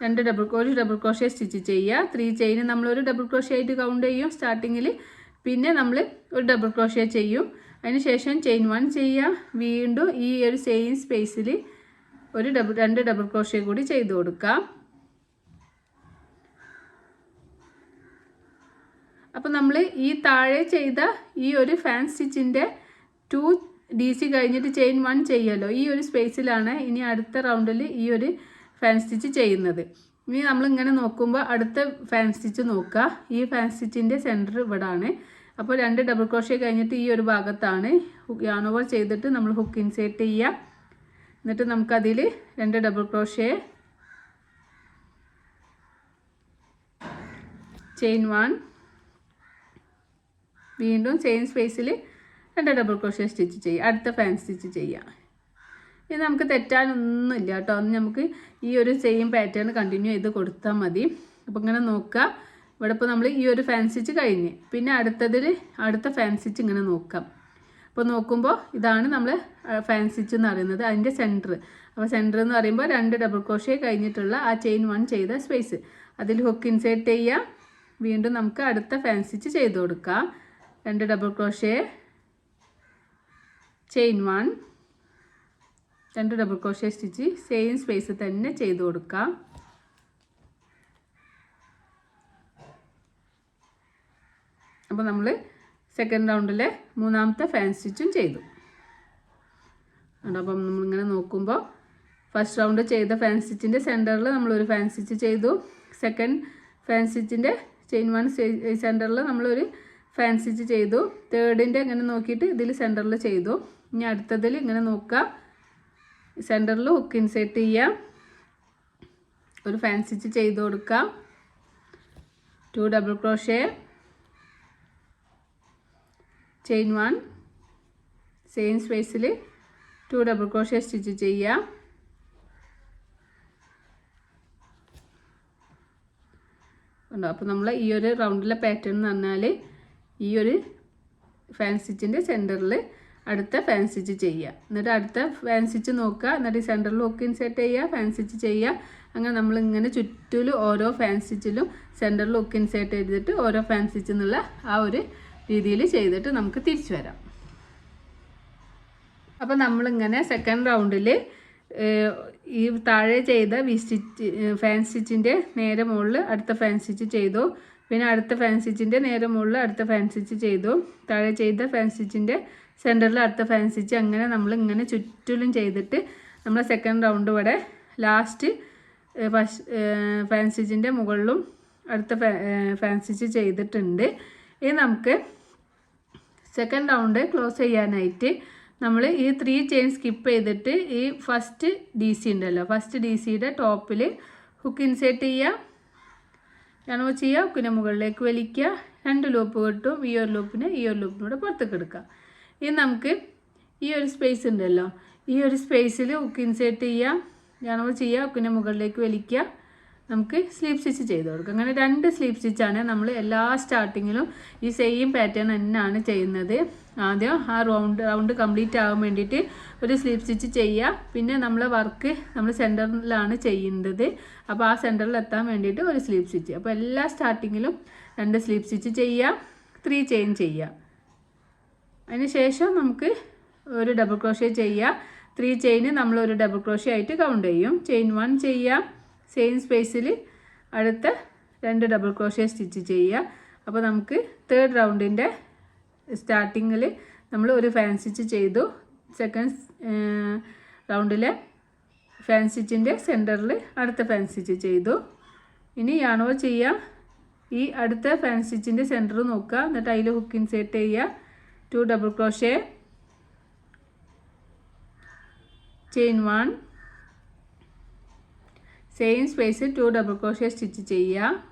2 ഡബിൾ ക്രോഷേ സ്റ്റിച്ച് ചെയ്യുക. 3 ചെയിൻ നമ്മൾ ഒരു ഡബിൾ ക്രോഷേ ആയിട്ട് കൗണ്ട് ചെയ്യും സ്റ്റാർട്ടിങ്ങിൽ. പിന്നെ നമ്മൾ ഒരു ഡബിൾ ക്രോഷേ ചെയ്യും. അതിനുശേഷം ചെയിൻ 1 ചെയ്യുക. വീണ്ടും ഈ ഒരു സെയിം സ്പേസിൽ ഒരു 2 ഡബിൾ ക്രോഷേ കൂടി ചെയ്ത് കൊടുക്കാം. അപ്പോൾ നമ്മൾ ഈ താഴെ ചെയ്ത ഈ ഒരു ഫാൻ സ്റ്റിച്ചിൻ്റെ 2 DC കഴിഞ്ഞിട്ട് ചെയിൻ 1 ചെയ്യുമല്ലോ, ഈ ഒരു സ്പേസിലാണ് ഇനി അടുത്ത റൗണ്ടിൽ ഈ ഒരു ഫാൻ സ്റ്റിച്ച് ചെയ്യുന്നത്. ഇനി നമ്മളിങ്ങനെ നോക്കുമ്പോൾ അടുത്ത ഫാൻ സ്റ്റിച്ച് നോക്കുക. ഈ ഫാൻ സ്റ്റിച്ചിൻ്റെ സെൻറ്റർ ഇവിടെ ആണ്. അപ്പോൾ 2 ഡബിൾ ക്രോഷേ കഴിഞ്ഞിട്ട് ഈ ഒരു ഭാഗത്താണ് യാൺ ഓവർ ചെയ്തിട്ട് നമ്മൾ ഹുക്ക് ഇൻസേർട്ട് ചെയ്യുക. എന്നിട്ട് നമുക്കതിൽ 2 ഡബിൾ ക്രോഷേ, ചെയിൻ 1, വീണ്ടും സെയിം സ്പേസിൽ 2 ഡബിൾ ക്രോഷേ സ്റ്റിച്ച് ചെയ്യുക, അടുത്ത ഫാൻ സ്റ്റിച്ച് ചെയ്യുക. ഇത് നമുക്ക് തെറ്റാനൊന്നുമില്ല കേട്ടോ. നമുക്ക് ഈ ഒരു സെയിം പാറ്റേൺ കണ്ടിന്യൂ ചെയ്ത് കൊടുത്താൽ മതി. അപ്പോൾ ഇങ്ങനെ നോക്കുക. ഇവിടെ ഇപ്പോൾ നമ്മൾ ഈ ഒരു ഫാൻ സ്റ്റിച്ച് കഴിഞ്ഞ് പിന്നെ അടുത്ത ഫാൻ സ്റ്റിച്ച് ഇങ്ങനെ നോക്കാം. അപ്പോൾ നോക്കുമ്പോൾ ഇതാണ് നമ്മൾ ഫാൻ സ്റ്റിച്ച് എന്ന് പറയുന്നത്, അതിൻ്റെ സെൻറ്റർ. അപ്പോൾ സെൻറ്റർ എന്ന് പറയുമ്പോൾ 2 ഡബിൾ ക്രോഷേ കഴിഞ്ഞിട്ടുള്ള ആ ചെയിൻ 1 ചെയ്ത സ്പേസ്, അതിൽ ഹുക്ക് ഇൻസേർട്ട് ചെയ്യുക. വീണ്ടും നമുക്ക് അടുത്ത ഫാൻ സ്റ്റിച്ച് ചെയ്ത് കൊടുക്കാം. 2 double crochet, chain 1, 2 double crochet stitch same space തന്നെ ചെയ്ത് കൊടുക്കാം. അപ്പോൾ നമ്മൾ സെക്കൻഡ് റൗണ്ടിലെ മൂന്നാമത്തെ ഫാൻസി സ്റ്റിച്ചും ചെയ്തു. അപ്പം നമ്മളിങ്ങനെ നോക്കുമ്പോൾ ഫസ്റ്റ് റൗണ്ട് ചെയ്ത ഫാൻസി സ്റ്റിച്ചിൻ്റെ സെൻറ്ററിൽ നമ്മളൊരു ഫാൻസി സ്റ്റിച്ച് ചെയ്തു. സെക്കൻഡ് ഫാൻസി സ്റ്റിച്ചിൻ്റെ ചെയിൻ 1 സെൻറ്ററിൽ നമ്മളൊരു ഫാൻസി സ്റ്റിച്ച് ചെയ്തു. തേർഡിൻ്റെ ഇങ്ങനെ നോക്കിയിട്ട് ഇതിൽ സെൻറ്ററിൽ ചെയ്തു. ഇനി അടുത്തതിൽ ഇങ്ങനെ നോക്കുക, സെൻറ്ററിൽ ഹുക്ക് ഇൻസേർട്ട് ചെയ്യുക, ഒരു ഫാൻസി സ്റ്റിച്ച് ചെയ്ത് കൊടുക്കുക, 2 ഡബിൾ ക്രോഷ്യ, ചെയിൻ 1 സെയിം സ്പേസിൽ 2 ഡബിൾ ക്രോഷ്യ സ്റ്റിച്ച് ചെയ്യുക. ഉണ്ടോ? അപ്പോൾ നമ്മൾ ഈ ഒരു റൗണ്ടിലെ പാറ്റേൺ എന്ന് പറഞ്ഞാൽ ഈ ഒരു ഫാൻസി സ്റ്റിച്ചിൻ്റെ സെൻറ്ററിൽ അടുത്ത ഫാൻസി സ്റ്റിച്ച് ചെയ്യുക, എന്നിട്ട് അടുത്ത ഫാൻസി സ്റ്റിച്ച് നോക്കുക, എന്നിട്ട് ഈ സെൻറ്ററിൽ ഹുക്ക് ഇൻസേർട്ട് ചെയ്യുക, ഫാൻസി സ്റ്റിച്ച് ചെയ്യുക. അങ്ങനെ നമ്മളിങ്ങനെ ചുറ്റിലും ഓരോ ഫാൻസി സ്റ്റിച്ചിലും സെൻറ്ററിൽ ഹുക്ക് ഇൻസേർട്ട് ചെയ്തിട്ട് ഓരോ ഫാൻസി സ്റ്റിച്ച് എന്നുള്ള ആ ഒരു രീതിയിൽ ചെയ്തിട്ട് നമുക്ക് തിരിച്ചു വരാം. അപ്പോൾ നമ്മളിങ്ങനെ സെക്കൻഡ് റൗണ്ടിൽ ഈ താഴെ ചെയ്ത ഫാൻസി സ്റ്റിച്ചിൻ്റെ നേരെ മുകളിൽ അടുത്ത ഫാൻസി സ്റ്റിച്ച് ചെയ്തു. പിന്നെ അടുത്ത ഫാൻസി സ്റ്റിച്ചിൻ്റെ നേരെ മുകളിൽ അടുത്ത ഫാൻസി സ്റ്റിച്ച് ചെയ്തു. താഴെ ചെയ്ത ഫാൻസി സ്റ്റിച്ചിൻ്റെ സെൻറ്ററിൽ അടുത്ത ഫാൻസി സ്റ്റിച്ച്. അങ്ങനെ നമ്മളിങ്ങനെ ചുറ്റിലും ചെയ്തിട്ട് നമ്മൾ സെക്കൻഡ് റൗണ്ട് ഇവിടെ ലാസ്റ്റ് ഫാൻസി സ്റ്റിച്ചിൻ്റെ മുകളിലും അടുത്ത ഫാൻസി സ്റ്റിച്ച് ചെയ്തിട്ടുണ്ട്. ഇനി നമുക്ക് സെക്കൻഡ് റൗണ്ട് ക്ലോസ് ചെയ്യാനായിട്ട് നമ്മൾ ഈ 3 ചെയിൻ സ്കിപ്പ് ചെയ്തിട്ട് ഈ ഫസ്റ്റ് ഡി സി ഉണ്ടല്ലോ, ഫസ്റ്റ് ഡി സിയുടെ ടോപ്പിൽ ഹുക്ക് ഇൻസേർട്ട് ചെയ്യുക, യാണോ ചെയ്യുക, ഹുക്കിനെ മുകളിലേക്ക് വലിക്കുക, 2 ലൂപ്പ് കിട്ടും. ഈ ഒരു ലൂപ്പിനൂടെ പുറത്തേക്ക് എടുക്കുക. ഇനി നമുക്ക് ഈ ഒരു സ്പേസ് ഉണ്ടല്ലോ, ഈ ഒരു സ്പേസിൽ ഹുക്ക് ഇൻസേർട്ട് ചെയ്യുക, യാണോ ചെയ്യുക, ഹുക്കിനെ മുകളിലേക്ക് വലിക്കുക, നമുക്ക് സ്ലീപ്പ് സ്റ്റിച്ച് ചെയ്ത് കൊടുക്കാം. അങ്ങനെ 2 സ്ലീപ്പ് സ്റ്റിച്ചാണ് നമ്മൾ എല്ലാ സ്റ്റാർട്ടിങ്ങിലും ഈ സെയിം പാറ്റേൺ തന്നെയാണ് ചെയ്യുന്നത്. ആദ്യം ആ റൗണ്ട് കംപ്ലീറ്റ് ആകാൻ വേണ്ടിയിട്ട് ഒരു സ്ലീപ്പ് സ്റ്റിച്ച് ചെയ്യുക. പിന്നെ നമ്മൾ വർക്ക് നമ്മൾ സെൻറ്ററിലാണ് ചെയ്യുന്നത്. അപ്പോൾ ആ സെൻറ്ററിൽ എത്താൻ വേണ്ടിയിട്ട് ഒരു സ്ലീപ്പ് സ്റ്റിച്ച്. അപ്പോൾ എല്ലാ സ്റ്റാർട്ടിങ്ങിലും 2 സ്ലീപ്പ് സ്റ്റിച്ച് ചെയ്യുക, 3 ചെയിൻ ചെയ്യുക. അതിന് ശേഷം നമുക്ക് ഒരു ഡബിൾ ക്രോഷ്യ ചെയ്യുക. 3 ചെയിന് നമ്മൾ ഒരു ഡബിൾ ക്രോഷ്യ ആയിട്ട് കൗണ്ട് ചെയ്യും. ചെയിൻ 1 ചെയ്യുക, സെയിം സ്പേസിൽ അടുത്ത 2 ഡബിൾ ക്രോഷ്യ സ്റ്റിച്ച് ചെയ്യുക. അപ്പോൾ നമുക്ക് തേർഡ് റൗണ്ടിൻ്റെ സ്റ്റാർട്ടിങ്ങിൽ നമ്മൾ ഒരു ഫാൻസി സ്റ്റിച്ച് ചെയ്തു. സെക്കൻഡ് റൗണ്ടിലെ ഫാൻസി സ്റ്റിച്ചിൻ്റെ സെൻറ്ററിൽ അടുത്ത ഫാൻസി സ്റ്റിച്ച് ചെയ്തു. ഇനി യാണോ ചെയ്യുക, ഈ അടുത്ത ഫാൻസി സ്റ്റിച്ചിൻ്റെ സെൻറ്റർ നോക്കുക, എന്നിട്ട് അതിൽ ഹുക്ക് ഇൻസേർട്ട് ചെയ്യുക, 2 ഡബിൾ ക്രോഷ്യ, ചെയിൻ 1 സെയിം സ്പേസിൽ 2 ഡബിൾ ക്രോഷ്യ സ്റ്റിച്ച് ചെയ്യുക.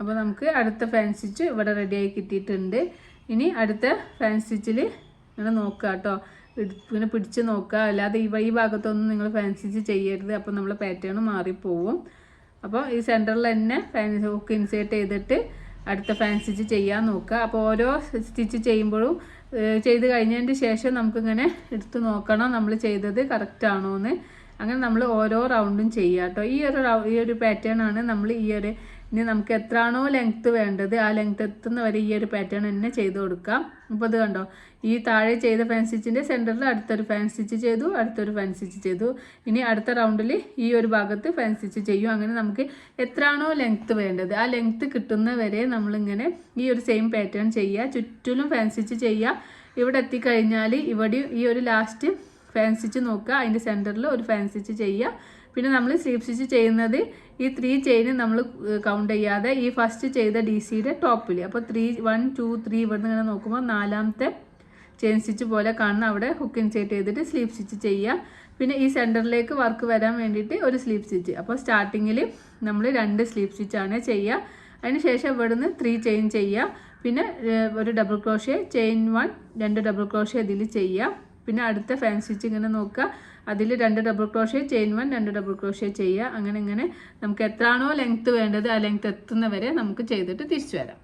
അപ്പോൾ നമുക്ക് അടുത്ത ഫാൻസി സ്റ്റിച്ച് ഇവിടെ റെഡിയായി കിട്ടിയിട്ടുണ്ട്. ഇനി അടുത്ത ഫാൻസി സ്റ്റിച്ചിൽ ഇങ്ങനെ നോക്കുക കേട്ടോ, ഇങ്ങനെ പിടിച്ച് നോക്കുക, അല്ലാതെ ഈ ഭാഗത്തൊന്നും നിങ്ങൾ ഫാൻസി സ്റ്റിച്ച് ചെയ്യരുത്. അപ്പോൾ നമ്മൾ പാറ്റേൺ മാറിപ്പോവും. അപ്പോൾ ഈ സെൻറ്ററിൽ തന്നെ ഹുക്ക് ഇൻസേർട്ട് ചെയ്തിട്ട് അടുത്ത ഫാൻസി സ്റ്റിച്ച് ചെയ്യാൻ നോക്കുക. അപ്പോൾ ഓരോ സ്റ്റിച്ച് ചെയ്യുമ്പോഴും ചെയ്ത് കഴിഞ്ഞതിന് ശേഷം നമുക്കിങ്ങനെ എടുത്ത് നോക്കണം നമ്മൾ ചെയ്തത് കറക്റ്റ് ആണോ എന്ന്. അങ്ങനെ നമ്മൾ ഓരോ റൗണ്ടും ചെയ്യുക കേട്ടോ. ഈ ഒരു പാറ്റേൺ ആണ് നമ്മൾ ഇനി നമുക്ക് എത്രയാണോ ലെങ്ത്ത് വേണ്ടത് ആ ലെങ്ത്ത് എത്തുന്ന വരെ ഈ ഒരു പാറ്റേൺ തന്നെ ചെയ്ത് കൊടുക്കാം. അപ്പോൾ ഇത് കണ്ടോ, ഈ താഴെ ചെയ്ത ഫാൻസി സ്റ്റിച്ചിൻ്റെ സെൻറ്ററിൽ അടുത്തൊരു ഫാൻസി സ്റ്റിച്ച് ചെയ്തു, അടുത്തൊരു ഫാൻസി സ്റ്റിച്ച് ചെയ്തു. ഇനി അടുത്ത റൗണ്ടിൽ ഈ ഒരു ഭാഗത്ത് ഫാൻസി സ്റ്റിച്ച് ചെയ്യും. അങ്ങനെ നമുക്ക് എത്രയാണോ ലെങ്ത്ത് വേണ്ടത് ആ ലെങ്ത്ത് കിട്ടുന്ന വരെ നമ്മളിങ്ങനെ ഈ ഒരു സെയിം പാറ്റേൺ ചെയ്യുക, ചുറ്റിലും ഫാൻസി സ്റ്റിച്ച് ചെയ്യുക. ഇവിടെ എത്തിക്കഴിഞ്ഞാൽ ഇവിടെ ഈ ഒരു ലാസ്റ്റ് ഫാൻസി സ്റ്റിച്ച് നോക്കുക, അതിൻ്റെ സെൻറ്ററിൽ ഒരു ഫാൻസി സ്റ്റിച്ച് ചെയ്യുക. പിന്നെ നമ്മൾ സ്ലീപ്പ് സ്റ്റിച്ച് ചെയ്യുന്നത് ഈ 3 ചെയിൻ നമ്മൾ കൗണ്ട് ചെയ്യാതെ ഈ ഫസ്റ്റ് ചെയ്ത ഡി സിയുടെ ടോപ്പിൽ, അപ്പോൾ 1 2 3 ഇവിടെ നിന്ന് ഇങ്ങനെ നോക്കുമ്പോൾ 4ാമത്തെ ചെയിൻ സ്റ്റിച്ച് പോലെ കാണുന്ന അവിടെ ഹുക്ക് ഇൻസേർട്ട് ചെയ്തിട്ട് സ്ലീപ്പ് സ്റ്റിച്ച് ചെയ്യുക. പിന്നെ ഈ സെൻറ്ററിലേക്ക് വർക്ക് വരാൻ വേണ്ടിയിട്ട് ഒരു സ്ലീപ്പ് സ്റ്റിച്ച്. അപ്പോൾ സ്റ്റാർട്ടിങ്ങിൽ നമ്മൾ 2 സ്ലീപ്പ് സ്റ്റിച്ചാണ് ചെയ്യുക. അതിന് ശേഷം ഇവിടുന്ന് 3 ചെയിൻ ചെയ്യുക. പിന്നെ ഒരു double crochet, chain 1 2 double crochet ഇതിൽ ചെയ്യുക. പിന്നെ അടുത്ത ഫാൻസി സ്റ്റിച്ച് ഇങ്ങനെ നോക്കുക, അതിൽ 2 double crochet, chain 1 2 double crochet ചെയ്യുക. അങ്ങനെ നമുക്ക് എത്രയാണോ ലെങ്ത്ത് വേണ്ടത് ആ ലെങ്ത്ത് എത്തുന്ന വരെ നമുക്ക് ചെയ്തിട്ട് തിരിച്ചു വരാം.